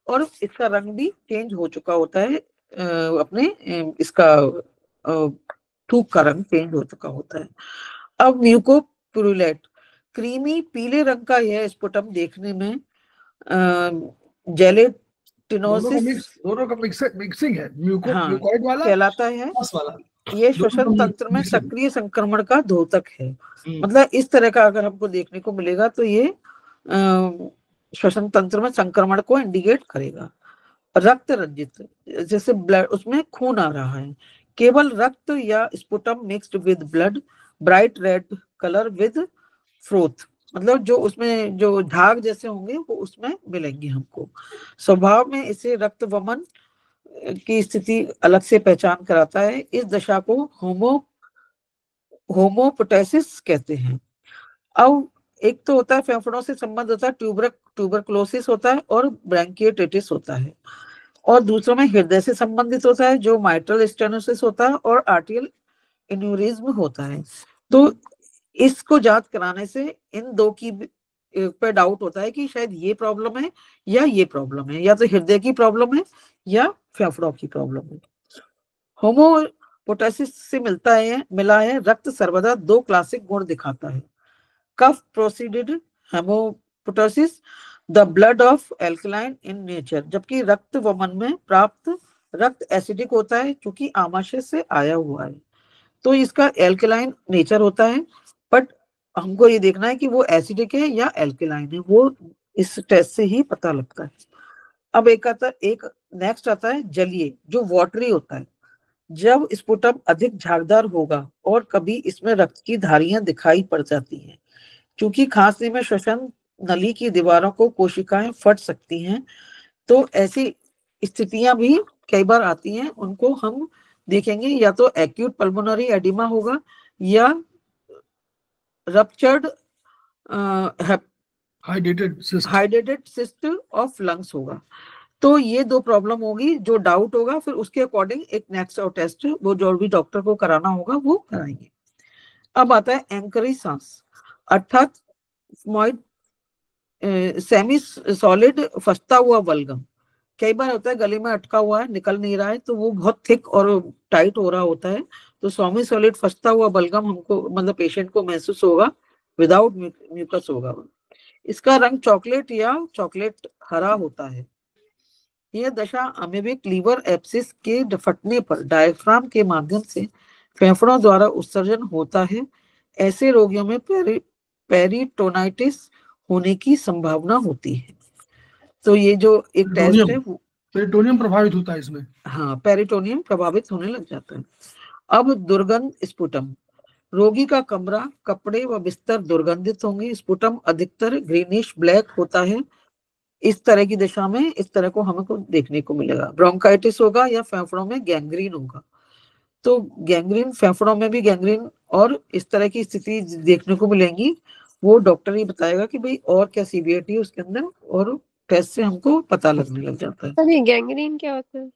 Speaker 3: और इसका रंग भी चेंज हो चुका होता है, अपने इसका थूक का रंग चेंज हो चुका होता है। अब म्यूकोपुरुलेट, क्रीमी पीले रंग का यह स्पुटम देखने में जेलेटिनोसिस
Speaker 2: दोनों का मिक्सिंग है।
Speaker 3: हाँ,
Speaker 2: म्यूकॉइड वाला,
Speaker 3: कहलाता है।
Speaker 2: पस वाला।
Speaker 3: ये श्वसन तंत्र में
Speaker 2: निश्चित।
Speaker 3: सक्रिय संक्रमण का द्योतक है।
Speaker 2: हम्म।
Speaker 3: मतलब इस तरह का अगर हमको देखने को मिलेगा तो ये श्वसन तंत्र में संक्रमण को इंडिकेट करेगा। रक्त रंजित, जैसे ब्लड, उसमें खून आ रहा है, केवल रक्त या sputum mixed with blood, bright red colour with froth, मतलब जो उसमें जो झाग जैसे होंगे वो उसमें मिलेंगे हमको। स्वभाव में इसे रक्त वमन की स्थिति अलग से पहचान कराता है। इस दशा को होमोपोटेसिस कहते हैं। अब एक तो होता है फेफड़ों से संबंध होता है, ट्यूबरक्लोसिस होता है और ब्रैंकियोटिटिस होता है, और दूसरों में हृदय से संबंधित होता है जो माइट्रल स्टेनोसिस होता है और आर्टियल एन्यूरिज्म होता है। तो इसको जांच कराने से इन दो की पे डाउट होता है कि शायद ये प्रॉब्लम है या ये प्रॉब्लम है, या तो हृदय की प्रॉब्लम है या फेफड़ों की प्रॉब्लम है। होमोपोटेसिस से मिला है रक्त सर्वदा दो क्लासिक गुण दिखाता है। Cough preceded haemoptysis, the blood of alkaline in nature, जबकि रक्त वमन में प्राप्त रक्त एसिडिक होता है क्योंकि आमाशय से आया हुआ है, तो इसका एल्कलाइन नेचर होता है। बट हमको ये देखना है कि वो एसिडिक है या एल्कलाइन है, वो इस टेस्ट से ही पता लगता है। अब एक नेक्स्ट आता है जलीय, जो वाटरी होता है। जब स्पुटम अधिक झागदार होगा और कभी इसमें रक्त की धारियां दिखाई पड़ जाती हैं, क्योंकि खांसने में श्वसन नली की दीवारों को कोशिकाएं फट सकती हैं, तो ऐसी स्थितियां भी कई बार आती हैं। उनको हम देखेंगे, या तो एक्यूट पल्मोनरी एडिमा होगा या ruptured hydrated cyst of lungs होगा। तो ये दो प्रॉब्लम होगी, जो डाउट होगा फिर उसके अकॉर्डिंग एक नेक्स्ट और टेस्ट वो जो भी डॉक्टर को कराना होगा वो कराएंगे। अब आता है एंकरी सांस, अर्थात सेमी सॉलिड फंसता हुआ बलगम। कई बार होता है गले में अटका हुआ है, निकल नहीं रहा है, तो वो बहुत थिक और टाइट हो रहा होता है, तो सेमी सॉलिड फंसता हुआ बलगम हमको मतलब पेशेंट को महसूस होगा, विदाउट म्यूकस होगा। इसका रंग चॉकलेट या चॉकलेट हरा होता है। यह दशा अमेबिक लीवर एब्सिस के फटने पर डायफ्राम के माध्यम से फेफड़ों द्वारा उत्सर्जन होता है। ऐसे रोगियों में पेरिटोनाइटिस होने की संभावना होती है। तो ये जो एक टेस्ट है,
Speaker 2: पेरिटोनियम प्रभावित होता है इसमें।
Speaker 3: हाँ, पेरिटोनियम प्रभावित होने लग जाता है। अब दुर्गंध स्पुटम, रोगी का कमरा, कपड़े व बिस्तर दुर्गंधित होंगे। स्पुटम अधिकतर ग्रीनिश ब्लैक होता है। इस तरह की दशा में इस तरह को हमको देखने को मिलेगा। ब्रोंकाइटिस होगा या फेफड़ों में गैंग्रीन होगा। तो गैंग्रीन, फेफड़ों में भी गैंग्रीन और इस तरह की स्थिति देखने को मिलेंगी। वो डॉक्टर ही बताएगा कि भाई और क्या सीवियरिटी है उसके अंदर, और टेस्ट से हमको पता लगने लग जाता है।
Speaker 8: अरे गैंग्रीन क्या होता है?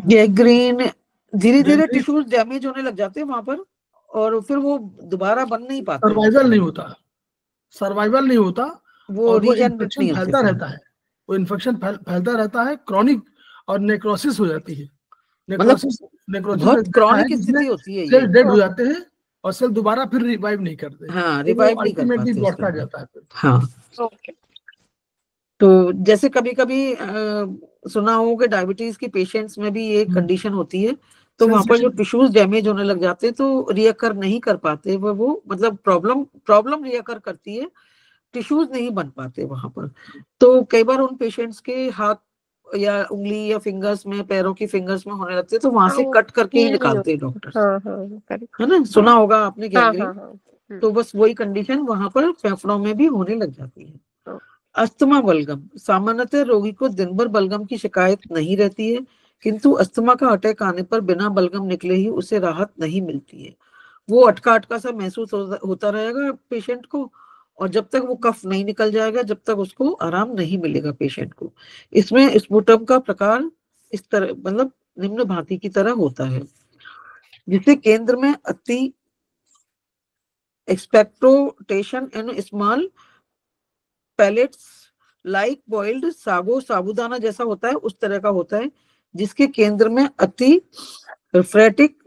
Speaker 3: गैंग्रीन धीरे धीरे टिश्यूज डैमेज होने लग जाते हैं वहां पर, और फिर वो दोबारा बन नहीं पाते।
Speaker 2: सर्वाइवल नहीं होता,
Speaker 3: वो
Speaker 2: इन्फेक्शन फैलता रहता है, वो इन्फेक्शन फैलता रहता है, क्रॉनिक और नेक्रोसिस हो जाती है। नेक्रोसिस
Speaker 3: बहुत क्रॉनिक स्थिति होती है,
Speaker 2: सेल डेड हो जाते हैं और सेल दोबारा फिर रिवाइव नहीं करते।
Speaker 3: हाँ, रिवाइव नहीं कर पाते,
Speaker 2: बढ़ता जाता है।
Speaker 3: हाँ, तो जैसे कभी कभी सुना हो कि डायबिटीज के पेशेंट्स में भी ये कंडीशन होती है, तो वहां पर जो टिश्यूज डैमेज होने लग जाते हैं तो रियकर नहीं कर पाते, वो मतलब प्रॉब्लम रियकर करती है, टिश्यूज नहीं बन पाते वहां पर। तो कई बार उन पेशेंट्स के हाथ या उंगली या फिंगर्स में, पैरों की फिंगर्स में होने लगते हैं, तो वहां से कट करके ही निकालते हैं डॉक्टर। है ना, सुना होगा आपने गैंग्रीन। तो बस वही कंडीशन वहां पर फेफड़ों में भी होने लग जाती है। अस्थमा बलगम, सामान्यतः रोगी को दिन भर बलगम की शिकायत नहीं रहती है, किंतु अस्थमा का अटैक आने पर बिना बलगम निकले ही उसे राहत नहीं मिलती है। वो अटका सा महसूस होता रहेगा पेशेंट को, और जब तक वो कफ नहीं निकल जाएगा जब तक उसको आराम नहीं मिलेगा पेशेंट को। इसमें स्पुटम का प्रकार इस तरह मतलब निम्न भांति की तरह होता है, जिससे केंद्र में अति expectoration and small pellets like boiled साबूदाना जैसा होता है, उस तरह का होता है, जिसके केंद्र में अति refractile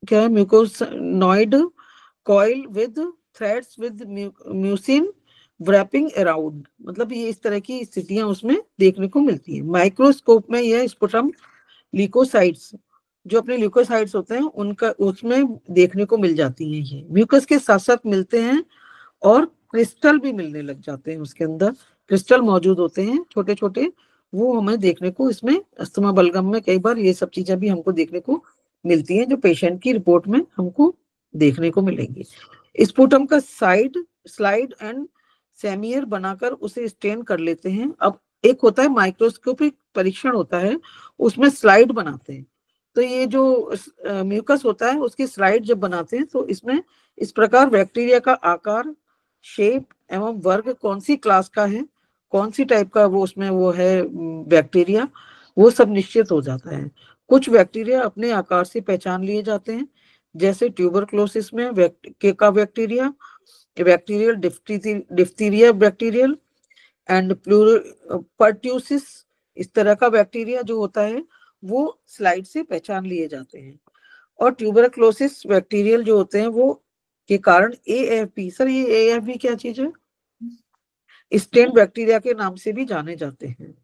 Speaker 3: mucinoid coil with threads with mucin wrapping around, मतलब ये इस तरह की स्थितियां उसमें देखने को मिलती है। माइक्रोस्कोप में यह स्पुटम ल्यूकोसाइट्स, जो अपने ल्यूकोसाइट्स होते हैं उनका उसमें देखने को मिल जाती हैं। ये म्यूकस के साथ साथ मिलते हैं और क्रिस्टल भी मिलने लग जाते हैं, उसके अंदर क्रिस्टल मौजूद होते हैं छोटे छोटे, वो हमें देखने को इसमें अस्थमा बलगम में कई बार ये सब चीजें भी हमको देखने को मिलती हैं, जो पेशेंट की रिपोर्ट में हमको देखने को मिलेंगी। स्पुटम का स्लाइड एंड सेमियर बनाकर उसे स्टेन कर लेते हैं। अब एक होता है माइक्रोस्कोपिक परीक्षण होता है, उसमें स्लाइड बनाते हैं। तो ये जो म्यूकस होता है उसकी स्लाइड जब बनाते हैं तो इसमें इस प्रकार बैक्टीरिया का आकार, शेप एवं वर्ग, कौन सी क्लास का है, कौन सी टाइप का वो उसमें वो है बैक्टीरिया, वो सब निश्चित हो जाता है। कुछ बैक्टीरिया अपने आकार से पहचान लिए जाते हैं, जैसे ट्यूबरक्लोसिस में केका bacteria, bacterial diphtheria bacterial and pertussis, इस तरह का बैक्टीरिया जो होता है वो स्लाइड से पहचान लिए जाते हैं। और ट्यूबरक्लोसिस बैक्टीरियल जो होते हैं वो के कारण AFB, सर ये AFB क्या चीज है? स्टेन बैक्टीरिया के नाम से भी जाने जाते हैं।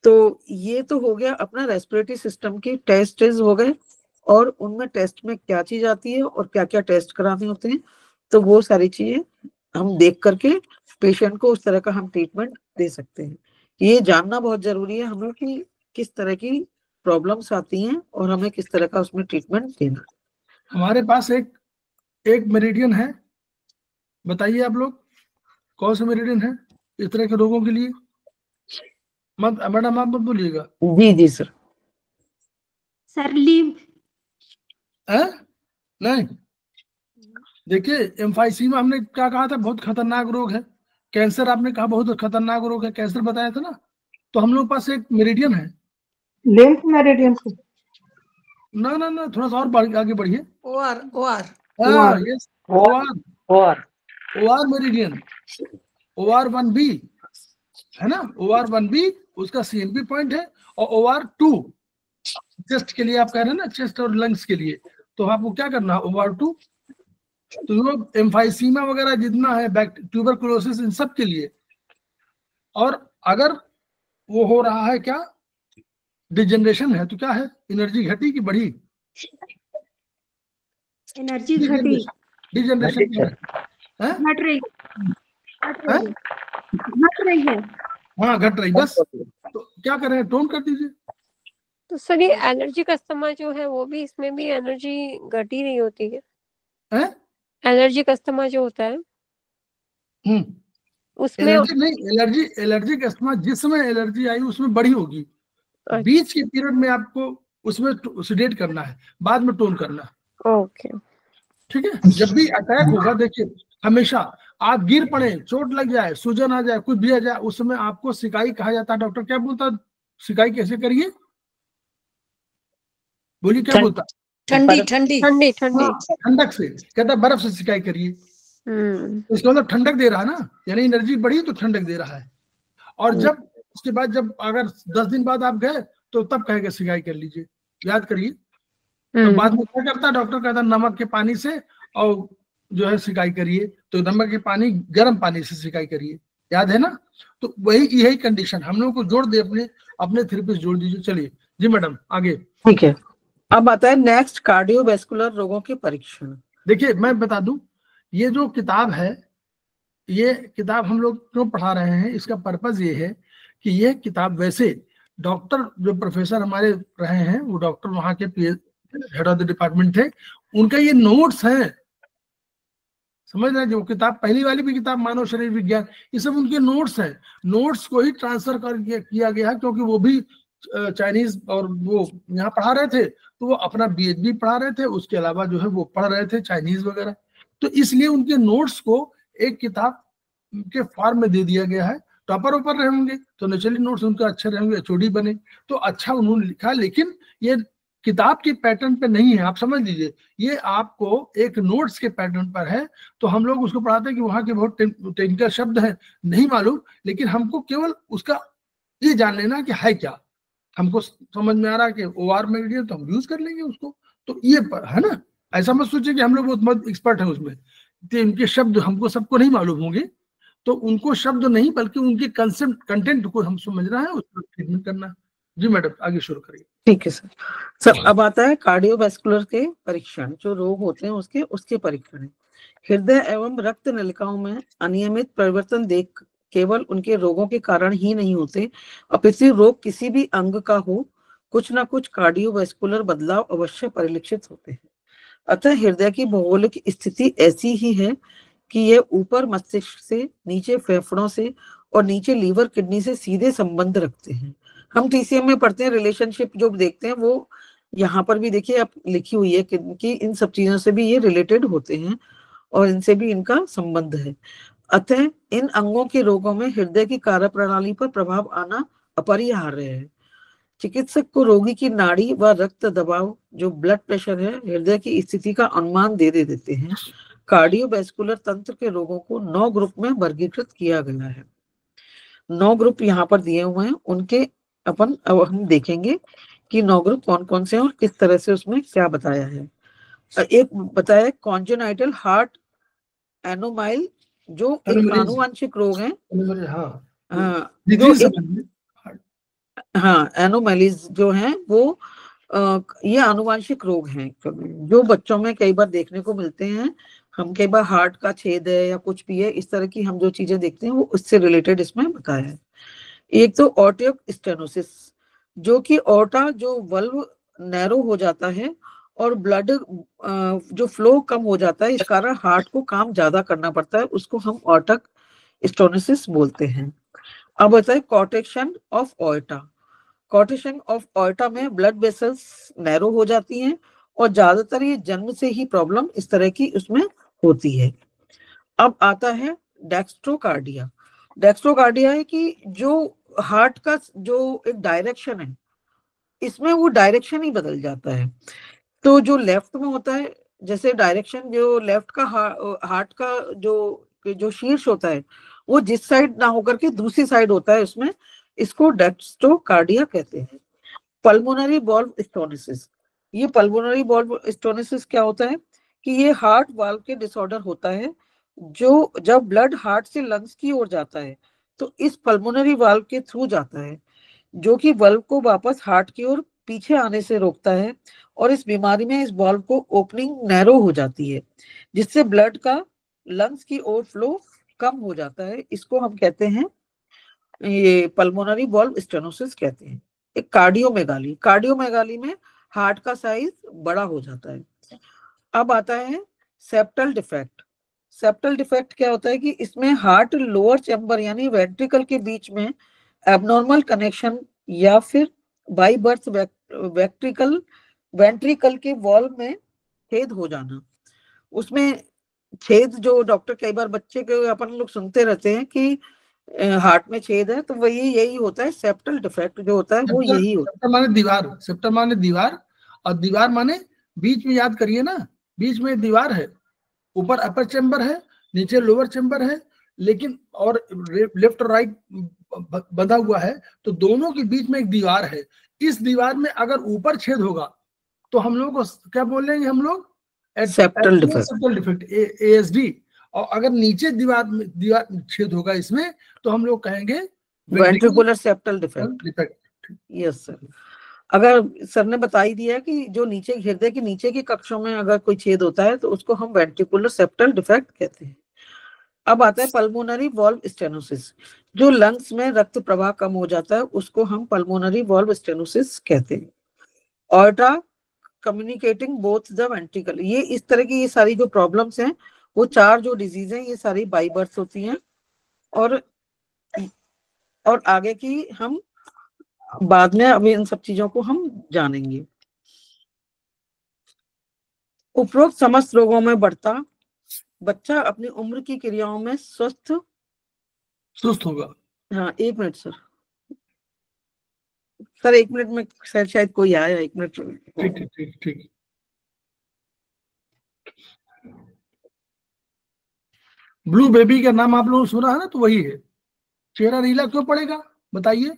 Speaker 3: तो ये तो हो गया अपना रेस्पिरेटरी सिस्टम की टेस्ट हो गए, और उनमें टेस्ट में क्या चीज आती है और क्या क्या टेस्ट कराने होते हैं, तो वो सारी चीजें हम देख करके पेशेंट को उस तरह का हम ट्रीटमेंट दे सकते हैं। ये जानना बहुत जरूरी है हमें कि किस तरह की प्रॉब्लम्स आती हैं और हमें किस तरह का उसमें ट्रीटमेंट देना।
Speaker 2: हमारे पास एक मेरिडियन है, बताइए आप लोग कौन सा मेरिडियन है इस तरह के रोगों के लिए? मत मैडम आप मत बोलिएगा।
Speaker 3: जी सर।
Speaker 8: सर लीम्फ
Speaker 2: नहीं, देखिए एम्फाइसीमा हमने क्या कहा था, बहुत खतरनाक रोग है। कैंसर आपने कहा बहुत खतरनाक रोग है, कैंसर बताया था ना। तो हम लोग पास एक मेरिडियन है,
Speaker 5: लिम्फ मेरिडियन।
Speaker 2: ना थोड़ा सा और आगे बढ़िए। OR मेरिडियन, OR1B है ना, OR1B उसका CNP पॉइंट है, और OR2 चेस्ट के लिए आप कह रहे हैं ना, चेस्ट और लंग्स के लिए, तो आपको क्या करना है OR2। तो जो एम्फाइसीमा वगैरह जितना है, ट्यूबरकुलोसिस, इन सब के लिए। और अगर वो हो रहा है क्या, डिजनरेशन है, तो क्या है, एनर्जी घटी कि बढ़ी?
Speaker 8: एनर्जी घटी,
Speaker 2: डिजनरेशन
Speaker 8: घट रही है।
Speaker 2: हाँ घट रही, बस। तो क्या करें, टोन कर दीजिए।
Speaker 9: तो सर ये एलर्जी का अस्थमा जो है वो भी, इसमें भी एनर्जी घटी रही होती है? एलर्जी का अस्थमा जो होता है उसमें
Speaker 2: एलर्जी नहीं, एलर्जी का अस्थमा जिस समय एलर्जी आई उसमें बढ़ी होगी। बीच के पीरियड में आपको उसमें सेडेट करना है, बाद में टोन करना है।
Speaker 9: ओके
Speaker 2: ठीक है। जब भी अटैक होगा, देखिए हमेशा आप गिर पड़े, चोट लग जाए, सूजन आ जाए, कुछ भी आ जाए, उस समय आपको सिकाई कहा जाता है। डॉक्टर क्या बोलता है, सिकाई कैसे करिए, बोलिए क्या बोलता? ठंडक से, कहता है बर्फ से सिकाई करिए। इसका मतलब ठंडक दे रहा है ना, यानी एनर्जी बढ़ी तो ठंडक दे रहा है। और जब उसके बाद जब अगर 10 दिन बाद आप गए तो तब कहेगा सिकाई कर लीजिए, याद करिए। तो बाद में क्या करता है डॉक्टर, कहता है नमक के पानी से और जो है सिकाई करिए, तो नमक के पानी, गर्म पानी से सिकाई करिए, याद है ना। तो यही कंडीशन हम लोगों को जोड़ दे, अपने थेरेपिस्ट जोड़ दीजिए। चलिए जी मैडम आगे।
Speaker 3: ठीक है, अब आता है नेक्स्ट, कार्डियोवैस्कुलर रोगों के परीक्षण।
Speaker 2: देखिए मैं बता दूं, ये जो किताब है, ये किताब हम लोग क्यों पढ़ा रहे हैं, इसका पर्पज ये है कि ये किताब, वैसे डॉक्टर जो प्रोफेसर हमारे रहे हैं, वो डॉक्टर वहां के हेड ऑफ द डिपार्टमेंट थे, उनका ये नोट्स है, समझ रहे हैं। जो किताब पहली वाली भी किताब मानव शरीर विज्ञान, ये सब उनके नोट्स हैं। नोट्स को ही ट्रांसफर किया गया है, क्योंकि वो भी चाइनीज और वो यहाँ पढ़ा रहे थे, तो वो अपना BHB पढ़ा रहे थे, उसके अलावा जो है वो पढ़ रहे थे चाइनीज वगैरह। तो इसलिए उनके नोट्स को एक किताब के फॉर्म में दे दिया गया है। टॉपर ऊपर रहे होंगे तो नेचुरली नोट्स उनके अच्छे रहेंगे, HOD बने तो अच्छा उन्होंने लिखा, लेकिन ये किताब के पैटर्न पे नहीं है, आप समझ लीजिए। ये आपको एक नोट्स के पैटर्न पर है। तो हम लोग उसको पढ़ाते हैं कि वहाँ के बहुत टेक्निकल शब्द हैं, नहीं मालूम, लेकिन हमको केवल उसका ये जान लेना कि है क्या, हमको समझ में आ रहा है कि OR मेरिडियन, तो हम यूज कर लेंगे उसको। तो ये है ना, ऐसा मत सोचिए कि हम लोग बहुत एक्सपर्ट है उसमें, तो इनके शब्द हमको सबको नहीं मालूम होंगे, तो उनको शब्द नहीं बल्कि उनके कंसेप्ट, कंटेंट को हम समझना है, उसको ट्रीटमेंट करना है। जी मैडम, आगे शुरू करिए।
Speaker 3: ठीक है सर। सर अब आता है कार्डियोवैस्कुलर के परीक्षण, जो रोग होते हैं उसके परीक्षण है। हृदय एवं रक्त नलिकाओं में अनियमित परिवर्तन देख केवल उनके रोगों के कारण ही नहीं होते, अपितु रोग किसी भी अंग का हो, कुछ ना कुछ कार्डियोवैस्कुलर बदलाव अवश्य परिलक्षित होते हैं। अतः हृदय की भौगोलिक स्थिति ऐसी ही है कि ये ऊपर मस्तिष्क से, नीचे फेफड़ों से और नीचे लीवर किडनी से सीधे संबंध रखते हैं। हम TCM में पढ़ते हैं, रिलेशनशिप जो देखते हैं वो यहाँ पर भी देखिए आप लिखी हुई है कि इन सब चीजों से भी ये रिलेटेड होते हैं और इनसे भी इनका संबंध है। अतः इन अंगों के रोगों में हृदय की कार्यप्रणाली पर प्रभाव आना अपरिहार्य है। चिकित्सक को रोगी की नाड़ी व रक्त दबाव, जो ब्लड प्रेशर है, हृदय की स्थिति का अनुमान दे देते हैं। कार्डियोवैस्कुलर तंत्र के रोगों को 9 ग्रुप में वर्गीकृत किया गया है। 9 ग्रुप यहाँ पर दिए हुए हैं, उनके अब हम देखेंगे कि 9 ग्रुप कौन कौन से हैं और किस तरह से उसमें क्या बताया है। एक बताया कॉन्जेनाइटल हार्ट एनोमाइल, जो एक आनुवंशिक रोग है। हाँ, एनोमैलीज जो हैं वो ये आनुवंशिक रोग हैं जो बच्चों में कई बार देखने को मिलते हैं। हम कई बार हार्ट का छेद है या कुछ भी है, इस तरह की हम जो चीजें देखते हैं वो उससे रिलेटेड इसमें बताया है। एक तो ऑर्टिक स्टेनोसिस, जो कि ऑर्टा जो वल्व नैरो हो जाता है और ब्लड जो फ्लो कम हो जाता है, इस कारण हार्ट को काम ज्यादा करना पड़ता है, उसको हम ऑर्टिक स्टेनोसिस बोलते हैं। अब होता है कॉर्टेक्शन ऑफ ऑर्टा। कॉर्टेक्शन ऑफ ऑर्टा में ब्लड वेसल्स नैरो हो जाती हैं और ज्यादातर ये जन्म से ही प्रॉब्लम इस तरह की उसमें होती है। अब आता है डेक्स्ट्रोकार्डिया। डेक्स्ट्रोकार्डिया है कि जो हार्ट का जो एक डायरेक्शन है, इसमें वो डायरेक्शन ही बदल जाता है। तो जो लेफ्ट में होता है, जैसे डायरेक्शन जो लेफ्ट का हार्ट का जो शीर्ष होता है वो जिस साइड ना होकर के दूसरी साइड होता है, उसमें इसको डेक्स्ट्रोकार्डिया कहते हैं। पल्मोनरी वॉल्व स्टोनिसिस, ये पल्मोनरी वॉल्व स्टोनिसिस क्या होता है कि ये हार्ट वाल्व के डिसऑर्डर होता है, जो जब ब्लड हार्ट से लंग्स की ओर जाता है तो इस पल्मोनरी वाल्व के थ्रू जाता है, जो कि वाल्व को वापस हार्ट की ओर पीछे आने से रोकता है। और इस बीमारी में इस वाल्व को ओपनिंग नैरो हो जाती है, जिससे ब्लड का लंग्स की ओर फ्लो कम हो जाता है। इसको हम कहते हैं, ये पल्मोनरी वॉल्व स्टेनोसिस कहते हैं। एक कार्डियोमेगाली, कार्डियोमेगाली में हार्ट का साइज बड़ा हो जाता है। अब आता है सेप्टल डिफेक्ट। सेप्टल डिफेक्ट क्या होता है कि इसमें हार्ट लोअर चैम्बर यानी वेंट्रिकल के बीच में एबनॉर्मल कनेक्शन या फिर बाई बर्थ वेंट्रिकल के वॉल में छेद हो जाना। उसमें छेद जो डॉक्टर कई बार बच्चे के अपन लोग सुनते रहते हैं कि हार्ट में छेद है, तो वही यही होता है। सेप्टल डिफेक्ट जो होता है वो यही होता है।
Speaker 2: सेप्टर माने दीवार, सेप्टर माने दीवार, और दीवार माने बीच में, याद करिए ना, बीच में दीवार है, ऊपर अपर चैम्बर है, नीचे लोअर चैम्बर है, लेकिन और लेफ्ट और राइट बंधा हुआ है, तो दोनों के बीच में एक दीवार है। इस दीवार में अगर ऊपर छेद होगा तो हम लोग को क्या बोलेंगे, हम लोग
Speaker 3: सेप्टल
Speaker 2: डिफेक्ट, ASD। और अगर नीचे दीवार छेद होगा इसमें तो हम लोग कहेंगे
Speaker 3: ventricular septal defect. Yes sir. अगर सर ने बता ही दिया कि जो नीचे हृदय के नीचे की कक्षों में अगर कोई छेद होता है तो उसको हम वेंट्रिकुलर सेप्टल डिफेक्ट कहते हैं। अब आता है पल्मोनरी वॉल्व स्टेनोसिस, जो लंग्स में रक्त प्रवाह कम हो जाता है, उसको हम पल्मोनरी वॉल्व स्टेनोसिस कहते हैं। Aorta communicating both the ventricle, ये इस तरह की ये सारी जो प्रॉब्लम्स हैं, वो 4 जो डिजीज हैं, ये सारी बाई बर्थ होती हैं। और आगे की हम बाद में अभी इन सब चीजों को हम जानेंगे। उपरोक्त समस्त रोगों में बढ़ता बच्चा अपनी उम्र की क्रियाओं में सुस्त
Speaker 2: होगा।
Speaker 3: हाँ, 1 मिनट सर, 1 मिनट में सर शायद कोई आया, 1 मिनट।
Speaker 2: ठीक। ब्लू बेबी का नाम आप लोगों ने सुना है ना, तो वही है। चेहरा नीला क्यों पड़ेगा बताइए?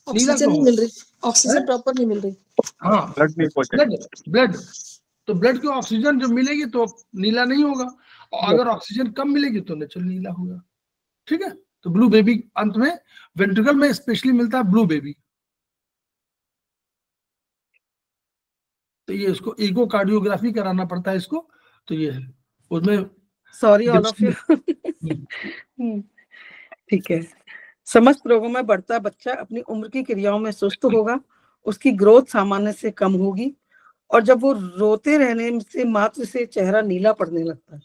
Speaker 4: ऑक्सीजन नहीं मिल रही, ऑक्सीजन प्रॉपर नहीं मिल रही।
Speaker 2: हाँ, ब्लड तो ब्लड को ऑक्सीजन जो मिलेगी तो नीला नहीं होगा, और अगर ऑक्सीजन कम मिलेगी तो नेचुरल नीला होगा। ठीक है, तो ब्लू बेबी अंत में वेंट्रिकल में स्पेशली मिलता है ब्लू बेबी। तो ये इसको इकोकार्डियोग्राफी कराना पड़ता है इसको, तो ये है उसमें।
Speaker 3: Sorry all of you. ठीक है। समस्त रोगों में बढ़ता बच्चा अपनी उम्र की क्रियाओं में सुस्त होगा, उसकी ग्रोथ सामान्य से कम होगी, और जब वो रोते रहने से मात्र से चेहरा नीला पड़ने लगता है।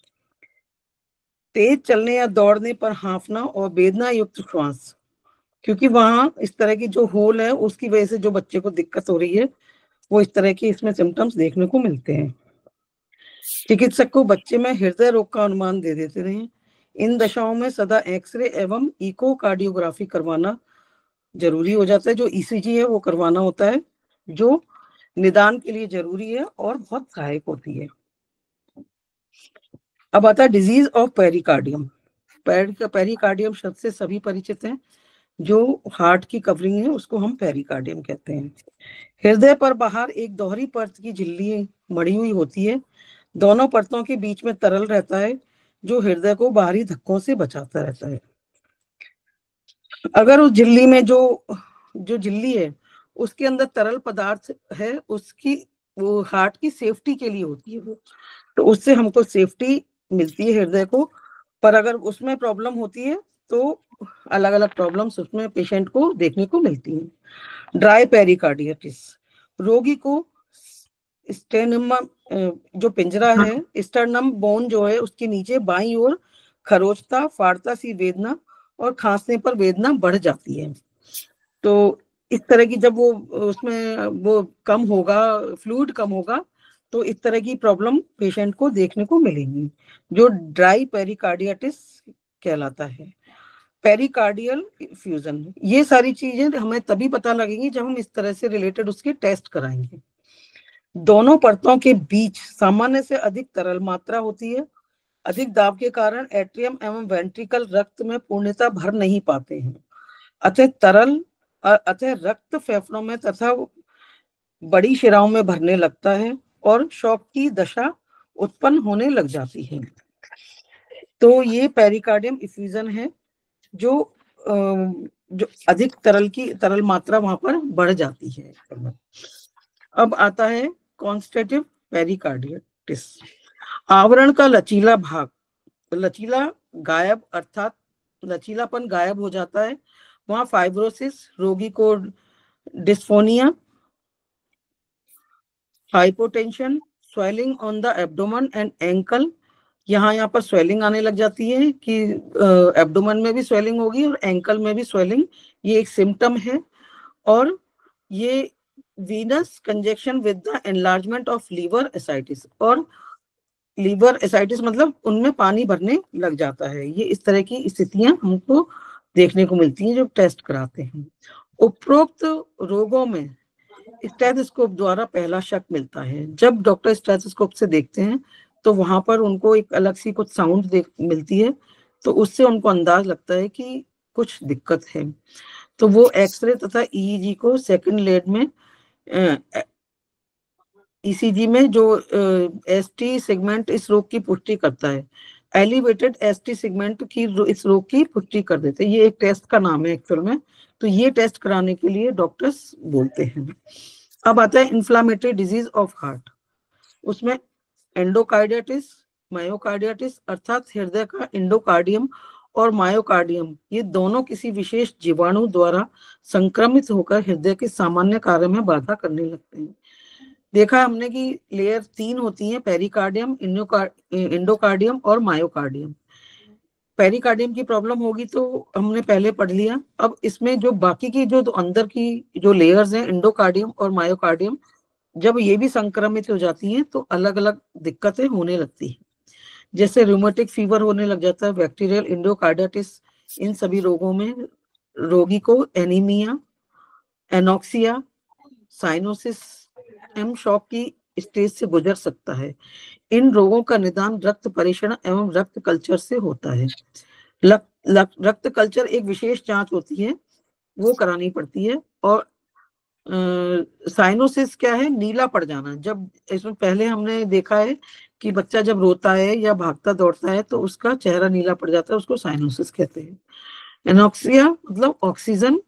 Speaker 3: तेज चलने या दौड़ने पर हांफना और वेदना युक्त श्वास, क्योंकि वहां इस तरह की जो होल है उसकी वजह से जो बच्चे को दिक्कत हो रही है, वो इस तरह की इसमें सिम्टम्स देखने को मिलते हैं। चिकित्सक को बच्चे में हृदय रोग का अनुमान दे देते रहे। इन दशाओं में सदा एक्सरे एवं इकोकार्डियोग्राफी करवाना जरूरी हो जाता है। जो ईसीजी है वो करवाना होता है, जो निदान के लिए जरूरी है और बहुत सहायक होती है। अब आता है डिजीज ऑफ पेरिकार्डियम। पेरिकार्डियम शब्द से सभी परिचित हैं। जो हार्ट की कवरिंग है उसको हम पेरिकार्डियम कहते हैं। हृदय पर बाहर एक दोहरी परत की झिल्ली मड़ी हुई होती है। दोनों परतों के बीच में तरल रहता है, जो हृदय को बाहरी धक्कों से बचाता रहता है। अगर उस झिल्ली में जो झिल्ली है उसके अंदर तरल पदार्थ है, उसकी वो हार्ट की सेफ्टी के लिए होती है, वो तो उससे हमको सेफ्टी मिलती है हृदय को। पर अगर उसमें प्रॉब्लम होती है तो अलग अलग प्रॉब्लम्स उसमें पेशेंट को देखने को मिलती हैं। ड्राई पेरिकार्डिटिस, रोगी को स्टेर्नम जो पिंजरा है, स्टर्नम बोन जो है उसके नीचे बाईं ओर खरोचता फाड़ता सी वेदना और खांसने पर वेदना बढ़ जाती है। तो इस तरह की जब वो उसमें वो कम होगा, फ्लूइड कम होगा, तो इस तरह की प्रॉब्लम पेशेंट को देखने को मिलेगी, जो ड्राई पेरिकार्डिटिस कहलाता है। पेरिकार्डियल फ्यूजन, ये सारी चीजें हमें तभी पता लगेंगी जब हम इस तरह से रिलेटेड उसके टेस्ट कराएंगे। दोनों परतों के बीच सामान्य से अधिक तरल मात्रा होती है। अधिक दाब के कारण एट्रियम एवं वेंट्रिकल रक्त में पूर्णतः भर नहीं पाते हैं, अतः रक्त फेफड़ों में तथा बड़ी शिराओं में भरने लगता है और शॉक की दशा उत्पन्न होने लग जाती है। तो ये पेरिकार्डियम इफ्यूजन है, जो अधिक तरल मात्रा वहां पर बढ़ जाती है। अब आता है कॉन्स्ट्रक्टिव पेरिकार्डिटिस। आवरण का लचीला भाग, लचीला गायब अर्थात लचीलापन गायब हो जाता है। वहां फाइब्रोसिस, रोगी को dysphonia, hypotension, swelling on the abdomen and ankle, यहाँ पर स्वेलिंग आने लग जाती है कि एब्डोमेन में भी स्वेलिंग होगी और एंकल में भी स्वेलिंग, ये एक सिम्टम है। और ये venous congestion with the enlargement of liver ascites, और लीवर एसाइटिस मतलब उनमें पानी भरने लग जाता है। ये इस तरह की स्थितियां हमको देखने को मिलती हैं जब टेस्ट कराते हैं। उपरोक्त रोगों में स्टेथोस्कोप द्वारा पहला शक मिलता है। जब डॉक्टर स्टेथोस्कोप से देखते हैं तो वहां पर उनको एक अलग सी कुछ साउंड मिलती है, तो उससे उनको अंदाज लगता है कि कुछ दिक्कत है। तो वो एक्सरे तथा ईईजी को सेकंड लेड में ईसीजी में जो एसटी सेगमेंट इस रोग की पुष्टि करता है, एलिवेटेड एसटी सेगमेंट की इस रोग की पुष्टि कर देते हैं। ये एक टेस्ट का नाम है एक्चुअल में, तो ये टेस्ट कराने के लिए डॉक्टर्स बोलते हैं। अब आता है इन्फ्लामेटरी डिजीज ऑफ हार्ट। उसमें एंडोकार्डियाटिस, मायोकार्डियाटिस अर्थात हृदय का एंडोकार्डियम और मायोकार्डियम, ये दोनों किसी विशेष जीवाणु द्वारा संक्रमित होकर हृदय के सामान्य कार्य में बाधा करने लगते हैं। देखा हमने कि लेयर 3 होती है, पेरिकार्डियम, एंडोकार्डियम और मायोकार्डियम। पेरिकार्डियम की प्रॉब्लम होगी तो हमने पहले पढ़ लिया। अब इसमें जो बाकी की जो अंदर की जो लेयर्स हैं, एंडोकार्डियम और मायोकार्डियम, जब ये भी संक्रमित हो जाती हैं तो अलग अलग दिक्कतें होने लगती हैं। जैसे रूमेटिक फीवर होने लग जाता है, बैक्टीरियल एंडोकार्डिटिस। इन सभी रोगों में रोगी को anaemia, anoxia, cyanosis, am shock की स्टेज से गुजर सकता है। इन रोगों का निदान रक्त परीक्षण एवं रक्त कल्चर से होता है। रक्त कल्चर एक विशेष जांच होती है, वो करानी पड़ती है। और साइनोसिस क्या है? नीला पड़ जाना। जब इसमें पहले हमने देखा है कि बच्चा जब रोता है या भागता दौड़ता है तो उसका चेहरा नीला पड़ जाता है, उसको साइनोसिस कहते हैं। एनोक्सिया मतलब ऑक्सीजन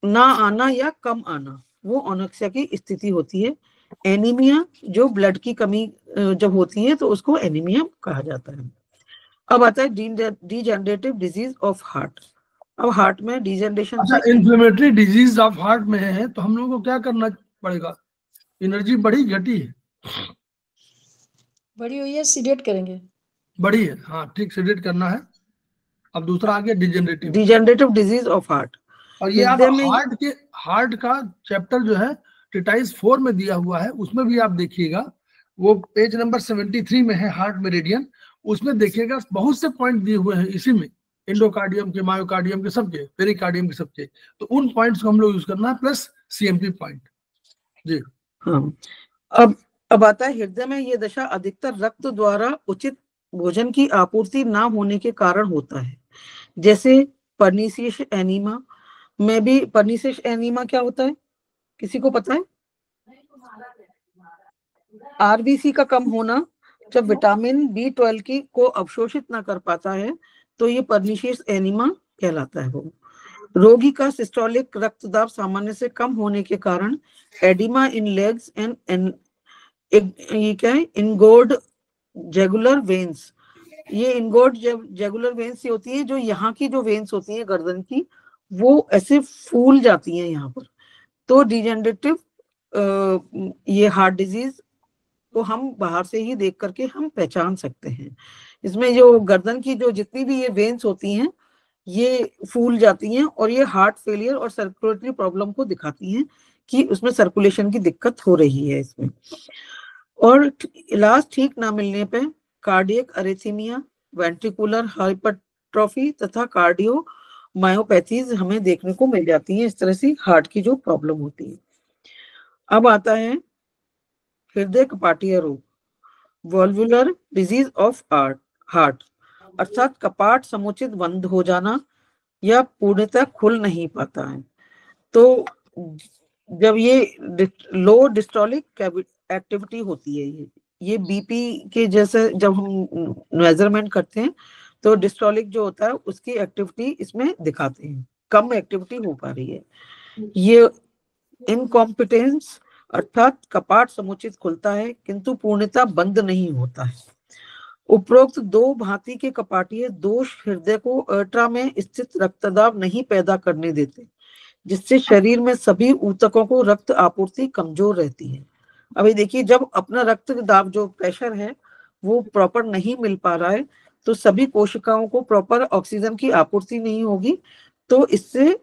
Speaker 3: ना आना या कम आना, वो अनोक्सिया की स्थिति होती है। एनीमिया जो ब्लड की कमी जब होती है तो उसको एनीमिया कहा जाता है। अब आता है डिजेनरेटिव डिजीज ऑफ हार्ट। अब हार्ट में डिजेनरेशन
Speaker 2: अच्छा, इन्फ्लेमेटरी डिजीज ऑफ हार्ट में है तो हम लोगों को क्या करना पड़ेगा? एनर्जी बढ़ी घटी है?
Speaker 4: बड़ी हुई है, सीडेट करेंगे।
Speaker 2: बढ़ी है, हाँ ठीक, सीडेट करना है। अब दूसरा आ गया
Speaker 3: डिजेनरेटिव डिजीज ऑफ हार्ट।
Speaker 2: और ये आप हार्ट का चैप्टर जो है टिटाइस 4 में दिया हुआ है, उसमें भी आप देखिएगा, वो पेज नंबर 73 में है, हार्ट मेरिडियन। उसमें देखिएगा बहुत से पॉइंट दिए हुए हैं इसी में, एंडोकार्डियम के, मायोकार्डियम के, सबके, पेरिकार्डियम के, सबके। तो उन पॉइंट्स को हम लोग यूज करना है, प्लस सीएमपी पॉइंट जी।
Speaker 3: हाँ, अब आता है हृदय में ये दशा अधिकतर रक्त द्वारा उचित भोजन की आपूर्ति ना होने के कारण होता है। जैसे पर्नीशियस एनीमा में भी, पर्नीशियस एनीमा क्या होता है, किसी को पता है? आरबीसी का कम होना, जब विटामिन B12 को अवशोषित ना कर पाता है तो ये पर्नीशियस एनीमा कहलाता है। वो रोगी का सिस्टोलिक रक्तदाब सामान्य से कम होने के कारण एडिमा इन लेग्स एंड ये क्या है, इनगोर्ड जेगुलर वेन्स। ये इनगोर्ड जेगुलर वेन्स होती है, जो यहाँ की जो वेन्स होती है गर्दन की, वो ऐसे फूल जाती हैं यहाँ पर। तो डिजेनरेटिव ये हार्ट डिजीज को हम बाहर से ही देख करके हम पहचान सकते हैं। इसमें जो गर्दन की जो जितनी भी ये वेन्स होती हैं ये फूल जाती हैं और ये हार्ट फेलियर और सर्कुलेटरी प्रॉब्लम को दिखाती हैं कि उसमें सर्कुलेशन की दिक्कत हो रही है इसमें। और इलाज ठीक ना मिलने पे कार्डियक अरिथमिया, वेंट्रिकुलर हाइपरट्रॉफी तथा कार्डियो मायोपैथीज हमें देखने को मिल जाती हैं। इस तरह से हार्ट की जो प्रॉब्लम होती है। अब आता है हृदय कपाटीय रोग, वॉल्वुलर डिजीज ऑफ हार्ट, अर्थात कपाट समुचित बंद हो जाना या पूर्णतः खुल नहीं पाता है। तो जब ये लो डिस्टोलिक एक्टिविटी होती है, ये बीपी के जैसे जब हम मेजरमेंट करते हैं तो डिस्टोलिक जो होता है उसकी एक्टिविटी इसमें दिखाते हैं, कम एक्टिविटी हो पा रही है। ये इनकॉम्पिटेंस अर्थात कपाट समुचित खुलता है किंतु पूर्णतः बंद नहीं होता है। उपरोक्त दो भांति के कपाटीय दोष हृदय को अर्ट्रा में स्थित रक्तदाब नहीं पैदा करने देते, जिससे शरीर में सभी ऊतकों को रक्त आपूर्ति कमजोर रहती है। अभी देखिए, जब अपना रक्त दाब जो प्रेशर है वो प्रॉपर नहीं मिल पा रहा है तो सभी कोशिकाओं को प्रॉपर ऑक्सीजन की आपूर्ति नहीं होगी, तो इससे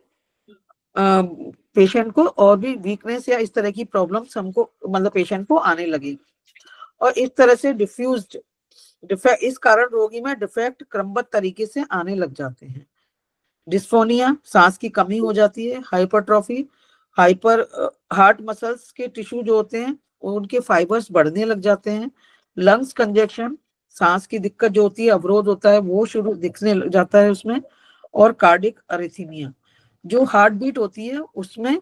Speaker 3: पेशेंट को और भी वीकनेस या इस तरह की प्रॉब्लम्स हमको मतलब पेशेंट को आने लगेगी। और इस तरह से इस कारण रोगी में डिफेक्ट क्रमबद्ध तरीके से आने लग जाते हैं। डिस्फोनिया, सांस की कमी हो जाती है। हाइपरट्रॉफी, हार्ट मसल्स के टिश्यू जो होते हैं उनके फाइबर्स बढ़ने लग जाते हैं। लंग्स कंजेक्शन, सांस की दिक्कत जो होती है, अवरोध होता है, वो शुरू दिखने लग जाता है उसमें। और कार्डिक अरिथमिया, जो हार्ट बीट होती है उसमें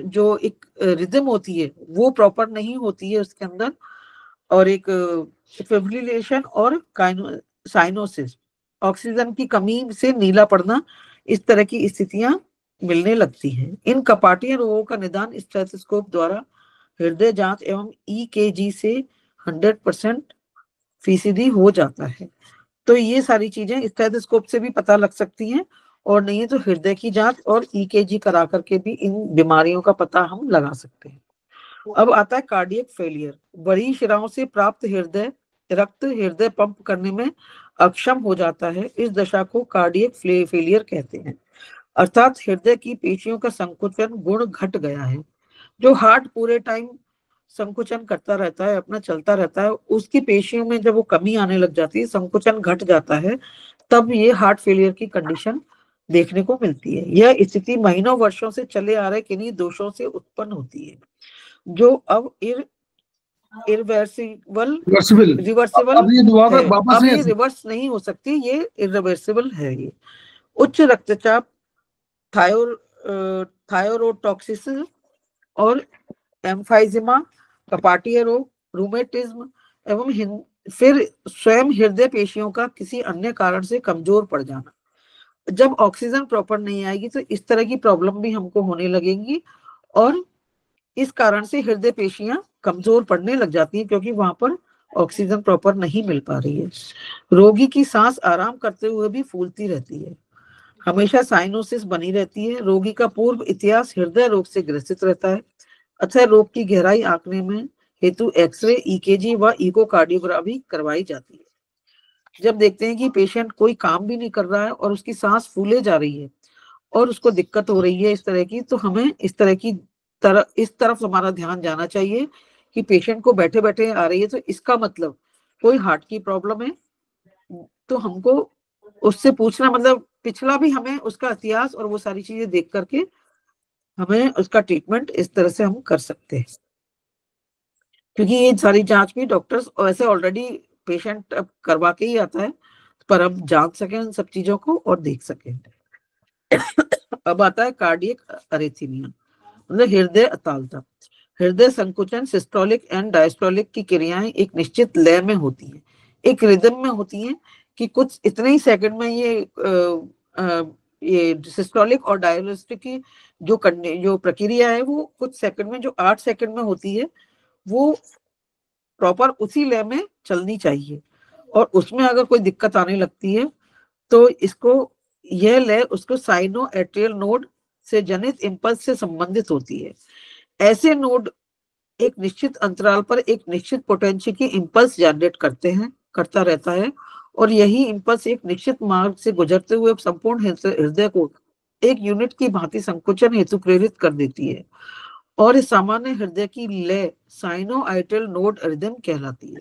Speaker 3: जो एक रिदम होती है वो प्रॉपर नहीं होती है उसके अंदर, और एक फिब्रिलेशन और साइनोसिस, ऑक्सीजन की कमी से नीला पड़ना, इस तरह की स्थितियां मिलने लगती हैं। इन कपाटीय रोगों का निदान स्टेथोस्कोप द्वारा हृदय जांच एवं EKG से 100% हो जाता है। तो ये सारी चीजें स्टेथोस्कोप से भी पता लग सकती हैं, और नहीं तो हृदय की जांच और EKG करा करके भी इन बीमारियों का पता हम लगा सकते हैं। अब आता है कार्डियक फेलियर, बड़ी शिराओं से प्राप्त रक्त हृदय पंप करने में अक्षम हो जाता है। इस दशा को कार्डियक फेलियर कहते हैं, अर्थात हृदय की पेशियों का संकुचन गुण घट गया है। जो हार्ट पूरे टाइम संकुचन करता रहता है, अपना चलता रहता है, उसकी पेशियों में जब वो कमी आने लग जाती है, संकुचन घट जाता है, तब ये हार्ट फेलियर की कंडीशन देखने को मिलती है। यह स्थिति महीनों वर्षों से चले आ रहे किन्हीं दोषों से उत्पन्न होती है, जो अब रिवर्सिबल अब ये रिवर्स नहीं हो सकती, ये इरिवर्सिबल है। ये उच्च रक्तचाप, थायरोटॉक्सिस और एम्फाइजिमा, कपाटीय रोग, रूमेटिज्म एवं फिर स्वयं हृदय पेशियों का किसी अन्य कारण से कमजोर पड़ जाना, जब ऑक्सीजन प्रॉपर नहीं आएगी तो इस तरह की प्रॉब्लम भी हमको होने लगेंगी और इस कारण से हृदय पेशियां कमजोर पड़ने लग जाती हैं क्योंकि वहां पर ऑक्सीजन प्रॉपर नहीं मिल पा रही है। रोगी की सांस आराम करते हुए भी फूलती रहती है, हमेशा साइनोसिस बनी रहती है। रोगी का पूर्व इतिहास हृदय रोग से ग्रसित रहता है। अतः रोग की गहराई आंकने में हेतु एक्सरे, ईकेजी व इकोकार्डियोग्राफी करवाई जाती है। जब देखते हैं कि पेशेंट कोई काम भी नहीं कर रहा है और उसकी सांस फूले जा रही है और उसको दिक्कत हो रही है इस तरह की, तो हमें इस तरफ हमारा ध्यान जाना चाहिए कि पेशेंट को बैठे बैठे आ रही है तो इसका मतलब कोई हार्ट की प्रॉब्लम है। तो हमको उससे पूछना, मतलब पिछला भी हमें उसका इतिहास और वो सारी चीजें देख करके हमें उसका ट्रीटमेंट इस तरह से हम कर सकते हैं, क्योंकि ये सारी जांच भी डॉक्टर्स ऐसे ऑलरेडी पेशेंट अब करवा के ही आता है, पर हम जान सकें उन सब चीजों को और देख सकें। अब आता है कार्डियक अरेथीमिया, मतलब हृदय अतालता। हृदय संकुचन सिस्टोलिक एंड डायस्टोलिक की क्रियाएं एक निश्चित लय में होती हैं, एक रिदम में होती हैं कि कुछ इतने ही सेकंड में ये सिस्टोलिक और डायस्टोलिक की जो प्रक्रिया है वो कुछ सेकंड में, जो 8 सेकंड में होती है, वो प्रॉपर उसी लय में चलनी चाहिए। और उसमें अगर कोई दिक्कत आने लगती है तो यह लय उसको साइनो एट्रियल नोड से जनित इंपल्स से संबंधित होती है। ऐसे नोड एक निश्चित अंतराल पर एक निश्चित पोटेंशियल की इंपल्स जनरेट करता रहता है और यही इंपल्स एक निश्चित मार्ग से गुजरते हुए संपूर्ण हृदय को एक यूनिट की भांति संकुचन हेतु प्रेरित कर देती है और इस सामान्य हृदय की लय साइनो आर्टेरियल नोड रिदम कहलाती है।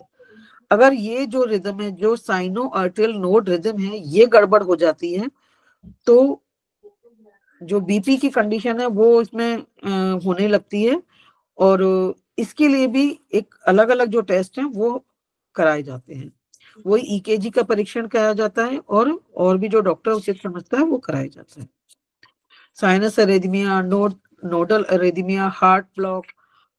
Speaker 3: अगर ये जो रिदम है, जो साइनो आर्टेरियल नोड रिदम है, ये गड़बड़ हो जाती है तो जो बीपी की कंडीशन है वो इसमें होने लगती है और इसके लिए भी एक अलग अलग जो टेस्ट हैं वो कराए जाते हैं। वही ईकेजी का परीक्षण कराया जाता है और भी जो डॉक्टर उचित समझता है वो कराया जाता है। Sinus arrhythmia, nodal arrhythmia, heart block,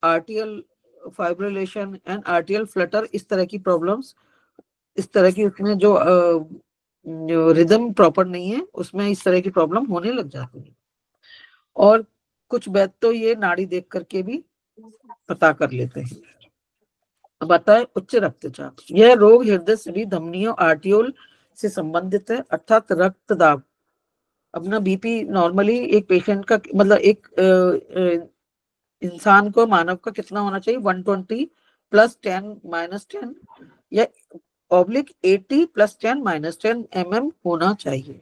Speaker 3: atrial fibrillation and atrial flutter, इस तरह की प्रॉब्लम्स, इस तरह की उसमें जो रिदम प्रॉपर नहीं है उसमें इस तरह की प्रॉब्लम होने लग जाती है। और कुछ वैद तो ये नाड़ी देख करके भी पता कर लेते हैं। अब आता है उच्च रक्तचाप। यह रोग हृदय सभी धमनियों आर्टियोल से संबंधित है, अर्थात रक्त दाब। अपना बीपी नॉर्मली एक पेशेंट का, मतलब एक इंसान को, मानव का कितना होना चाहिए, 120 + 10 - 10 या /80 + 10 - 10 mm होना चाहिए।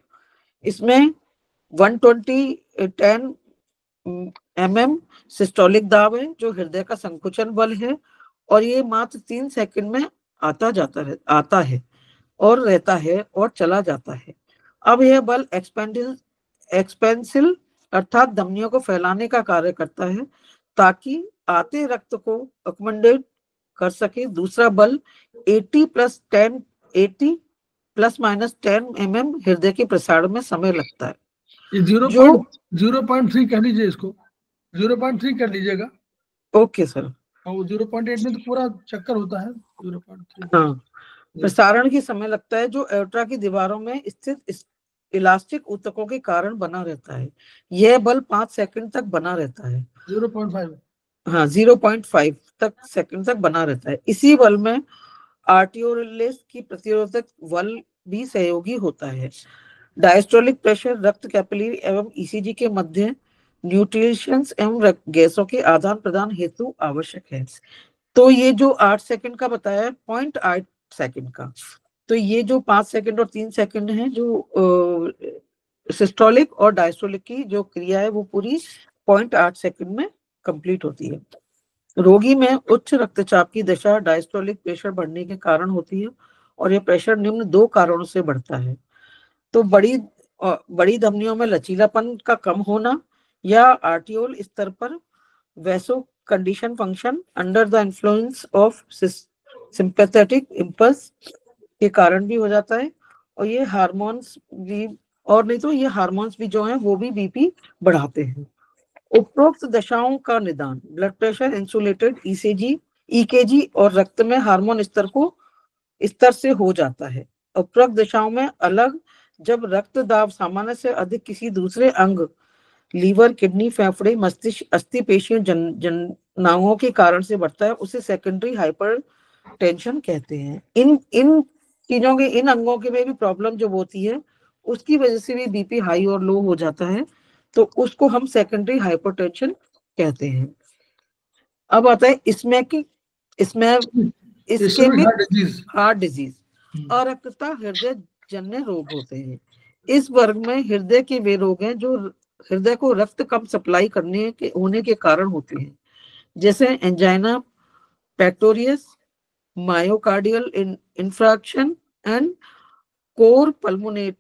Speaker 3: इसमें 120 10 mm सिस्टोलिक दाब है जो हृदय का संकुचन बल है और ये मात्र 3 सेकंड में आता है और रहता है और चला जाता है। अब यह बल एक्सपेंसिल अर्थात धमनियों को फैलाने का कार्य करता है ताकि आते रक्त को अकोमोडेट कर सके। दूसरा बल 80 + 10 mm हृदय के प्रसारण में समय लगता है।
Speaker 2: 0.3 कह लीजिए, इसको 0.3 कर लीजिएगा।
Speaker 3: Okay sir.
Speaker 2: और 0.8 में तो पूरा चक्कर होता है। 0.3
Speaker 3: हाँ, प्रसारण की समय लगता है जो एओर्टा की दीवारों में स्थित इलास्टिक ऊतकों के कारण बना रहता है। यह बल 5 सेकंड तक बना रहता है।
Speaker 2: 0.5
Speaker 3: हाँ, 0.5 सेकंड तक बना रहता है। इसी बल में आर्टियोलेस की प्रतिरोधक बल भी सहयोगी होता है। डायस्टोलिक प्रेशर रक्त कैपिलरी एवं ईसीजी के मध्य न्यूट्रिशंस एवं गैसों के आदान प्रदान हेतु आवश्यक है। तो ये जो 8 सेकंड का बताया है, 0.8 सेकंड का, तो ये जो 5 सेकंड और 3 सेकंड है जो सिस्टोलिक और डायस्टोलिक की जो क्रिया है वो पूरी 0.8 सेकंड में कंप्लीट होती है। रोगी में उच्च रक्तचाप की दशा डायस्टोलिक प्रेशर बढ़ने के कारण होती है और यह प्रेशर निम्न 2 कारणों से बढ़ता है। तो बड़ी धमनियों में लचीलापन का कम होना या आर्टियोल स्तर पर vaso condition function under the influence of sympathetic impulse के कारण भी हो जाता है। और ये हार्मोन्स भी, और नहीं तो ये हार्मोन्स भी जो हैं वो भी बीपी बढ़ाते हैं। उपरोक्त दशाओं का निदान ब्लड प्रेशर, इंसुलेटेड ईकेजी और रक्त में हार्मोन स्तर से हो जाता है। उपरोक्त दशाओं में अलग जब रक्त दाब सामान्य से अधिक किसी दूसरे अंग, लीवर, किडनी, फेफड़े, मस्तिष्क, अस्थि पेशियों, जननांगों के कारण से बढ़ता है, उसे सेकेंडरी हाइपरटेंशन कहते हैं। इन इन चीजों के, इन अंगों के में भी प्रॉब्लम जब होती है, उसकी वजह से भी बीपी हाई और लो हो जाता है, तो उसको हम सेकेंडरी हाइपरटेंशन कहते हैं। अब आता है इस्केमिक हार्ट डिजीज, अरक्तता हृदय जन्य रोग होते हैं। इस वर्ग में हृदय के वे रोग हैं जो हृदय को रक्त कम सप्लाई होने के कारण होते हैं, जैसे एंजाइना पेक्टोरियस, मायोकार्डियल इंफ्राक्शन एंड कोर पल्मोनेट।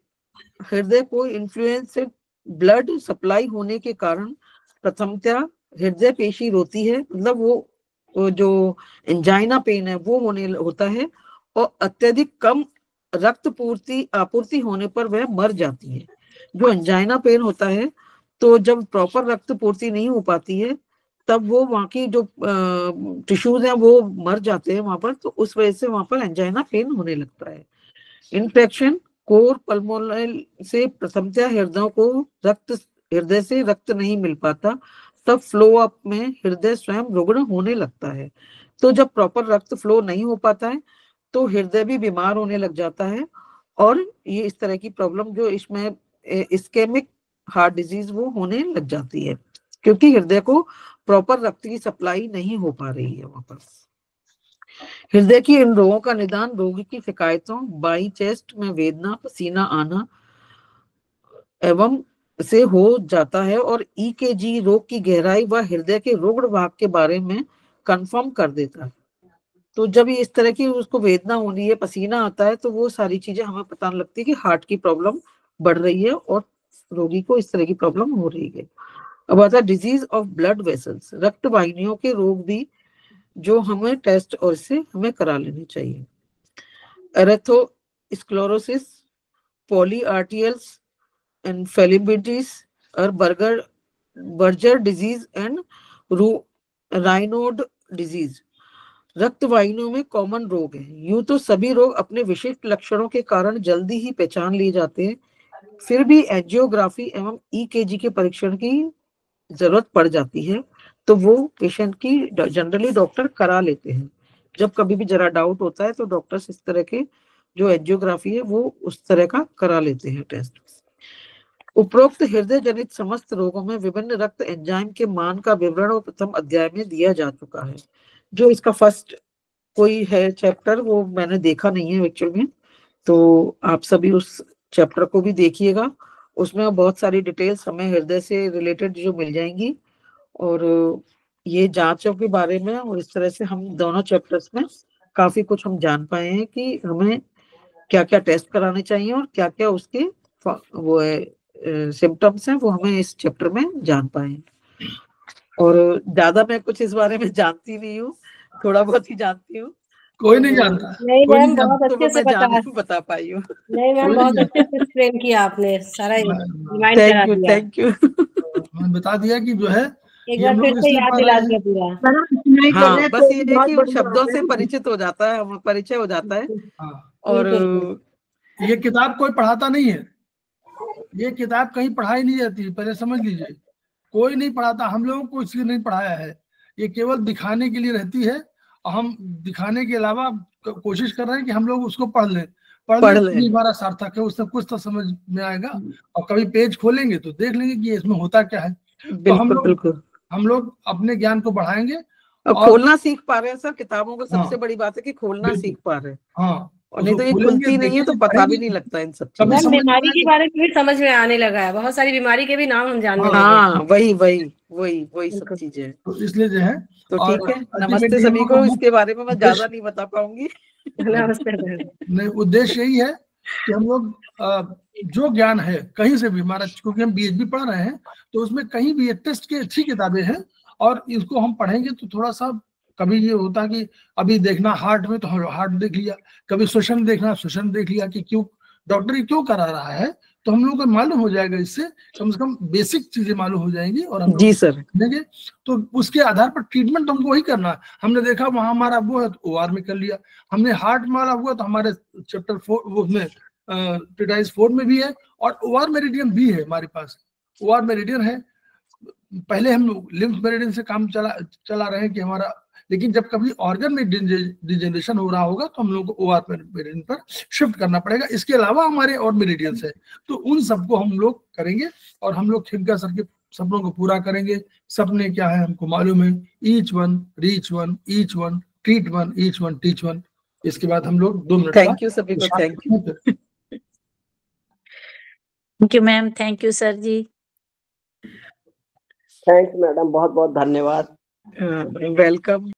Speaker 3: हृदय को इन्फ्लुएंस से ब्लड सप्लाई होने के कारण प्रथमतया हृदय पेशी रोती है, मतलब वो जो एंजाइना पेन है वो होता है, और अत्यधिक कम रक्त आपूर्ति होने पर वह मर जाती है। जो एंजाइना पेन होता है, तो जब प्रॉपर रक्त पूर्ति नहीं हो पाती है, तब वो वहाँ की जो टिश्यूज हैं वो मर जाते हैं वहां पर, तो उस वजह से वहां पर एंजाइना पेन होने लगता है। इन्फेक्शन कोर पल्मोनल से प्रथमतया हृदय से रक्त नहीं मिल पाता, तब फ्लो अप में हृदय स्वयं रुग्ण होने लगता है। तो जब प्रॉपर रक्त फ्लो नहीं हो पाता है तो हृदय भी बीमार होने लग जाता है, और ये इस तरह की प्रॉब्लम जो इसमें इस्केमिक हार्ट डिजीज वो होने लग जाती है, क्योंकि हृदय को प्रॉपर रक्त की सप्लाई नहीं हो पा रही है वहां पर। हृदय की इन रोगों का निदान रोगी की शिकायतों, बाई चेस्ट में वेदना, पसीना आना एवं से हो जाता है, और ईकेजी रोग की गहराई व हृदय के रुग्ण भाग के बारे में कंफर्म कर देता है। तो जब ये इस तरह की उसको वेदना हो रही है, पसीना आता है, तो वो सारी चीजें हमें पता लगती है कि हार्ट की प्रॉब्लम बढ़ रही है और रोगी को इस तरह की प्रॉब्लम हो रही है। अब आता है डिजीज ऑफ ब्लड वेसल्स, रक्त वाहिनियों के रोग भी जो हमें टेस्ट और से हमें करा लेने चाहिए। एरेथरोस्क्लेरोसिस, पॉलीआर्टियल्स इन्फेलिबिलिटीज और बर्जर डिजीज एंड राइनोड डिजीज रक्त वाहिनियों में कॉमन रोग है। यूं तो सभी रोग अपने विशिष्ट लक्षणों के कारण जल्दी ही पहचान लिए जाते हैं, फिर भी एंजियोग्राफी एवं ईकेजी के परीक्षण की जरूरत पड़ जाती है, तो वो पेशेंट की जनरली डॉक्टर करा लेते हैं। जब कभी भी जरा डाउट होता है तो डॉक्टर्स इस तरह के जो एंजियोग्राफी है वो उस तरह का करा लेते हैं टेस्ट। उपरोक्त हृदय जनित समस्त रोगों में विभिन्न रक्त एंजाइम के मान का विवरण प्रथम अध्याय में दिया जा चुका है। जो इसका फर्स्ट कोई है चैप्टर वो मैंने देखा नहीं है एक्चुअल में, तो आप सभी उस चैप्टर को भी देखिएगा। उसमें बहुत सारी डिटेल्स हमें हृदय से रिलेटेड जो मिल जाएंगी, और ये जांचों के बारे में, और इस तरह से हम दोनों चैप्टर्स में काफी कुछ हम जान पाए हैं कि हमें क्या क्या टेस्ट कराने चाहिए और क्या क्या उसके वो सिम्टम्स हैं, वो हमें इस चैप्टर में जान पाए। और ज्यादा मैं कुछ इस बारे में जानती नहीं हूँ, थोड़ा बहुत ही जानती हूँ।
Speaker 2: कोई नहीं जानता।
Speaker 4: नहीं मैम, बहुत अच्छे से
Speaker 3: बता पाई हूँ।
Speaker 4: नहीं मैम, बहुत अच्छे से एक्सप्लेन किया आपने, सारा रिमाइंड करा दिया।
Speaker 3: Thank you.
Speaker 2: मैंने बता दिया कि जो है
Speaker 4: एक बार फिर से याद दिला दिया पूरा।
Speaker 3: हाँ, बस ये है कि उन शब्दों से परिचित हो जाता है, परिचय हो जाता है। और
Speaker 2: ये किताब कोई पढ़ाता नहीं है, ये किताब कहीं पढ़ाई नहीं जाती, पहले समझ लीजिए। कोई नहीं पढ़ाता, हम लोगों को इसलिए नहीं पढ़ाया है, ये केवल दिखाने के लिए रहती है, और हम दिखाने के अलावा कोशिश कर रहे हैं कि हम लोग उसको पढ़ लें हमारा सार्थक है, उससे कुछ तो समझ में आएगा, और कभी पेज खोलेंगे तो देख लेंगे कि इसमें होता क्या है। तो हम लोग अपने ज्ञान को बढ़ाएंगे
Speaker 3: और खोलना सीख पा रहे हैं सर किताबों को। सबसे बड़ी बात है कि खोलना सीख पा रहे हैं।
Speaker 2: हाँ,
Speaker 3: और नहीं तो ये खुलती नहीं है तो पता भी नहीं लगता इन सब चीजों।
Speaker 4: बीमारी के बारे में भी समझ में आने लगा है, बहुत सारी बीमारी के भी नाम हम जानने लगे।
Speaker 3: हाँ, वही सब चीजें।
Speaker 2: तो इसलिए जो है,
Speaker 3: तो ठीक है, नमस्ते सभी को। इसके बारे में मैं ज्यादा नहीं बता पाऊंगी।
Speaker 4: नमस्ते।
Speaker 2: नहीं, उद्देश्य यही है कि हम लोग जो ज्ञान है कहीं से भी हमारा, क्योंकि हम बीएचबी पढ़ रहे हैं, तो उसमें कहीं भी टेस्ट की अच्छी किताबें हैं, और इसको हम पढ़ेंगे तो थोड़ा सा, कभी ये होता कि अभी देखना हार्ट में तो हार्ट देख लिया, कभी श्वसन देखना श्वसन देख लिया कि क्यों डॉक्टर क्यों करा रहा है, तो हम लोग को मालूम हो जाएगा। इससे कम से कम बेसिक चीजें मालूम हो जाएंगी, और हम
Speaker 3: जी सर
Speaker 2: देंगे तो उसके आधार पर ट्रीटमेंट हमको वही करना है। हमने देखा वहां हमारा वो है तो OR में कर लिया, हमने हार्ट मारा हुआ तो हमारे चैप्टर 4 में टिटाइस 4 में भी है और ओआर मेरिडियन भी है हमारे पास। ओआर मेरिडियन है, पहले हम लिम्फ मेरिडियन से काम चला रहे हैं कि हमारा, लेकिन जब कभी ऑर्गन में डिजेनरेशन हो रहा होगा तो हम लोग को ओआर मेरिडियन पर शिफ्ट करना पड़ेगा। इसके अलावा हमारे और मेरिडियंस है, तो उन सबको हम लोग करेंगे और हम लोग खेमका सर के सपनों को पूरा करेंगे। सपने क्या है हमको मालूम है, each one reach one, each one treat one, each one teach one. इसके बाद हम लोग 2 मिनट
Speaker 3: थैंक यू सभी को, thank you.
Speaker 6: Thank you ma'am, thank you sir ji.
Speaker 10: Thanks madam, बहुत बहुत धन्यवाद।
Speaker 3: वेलकम।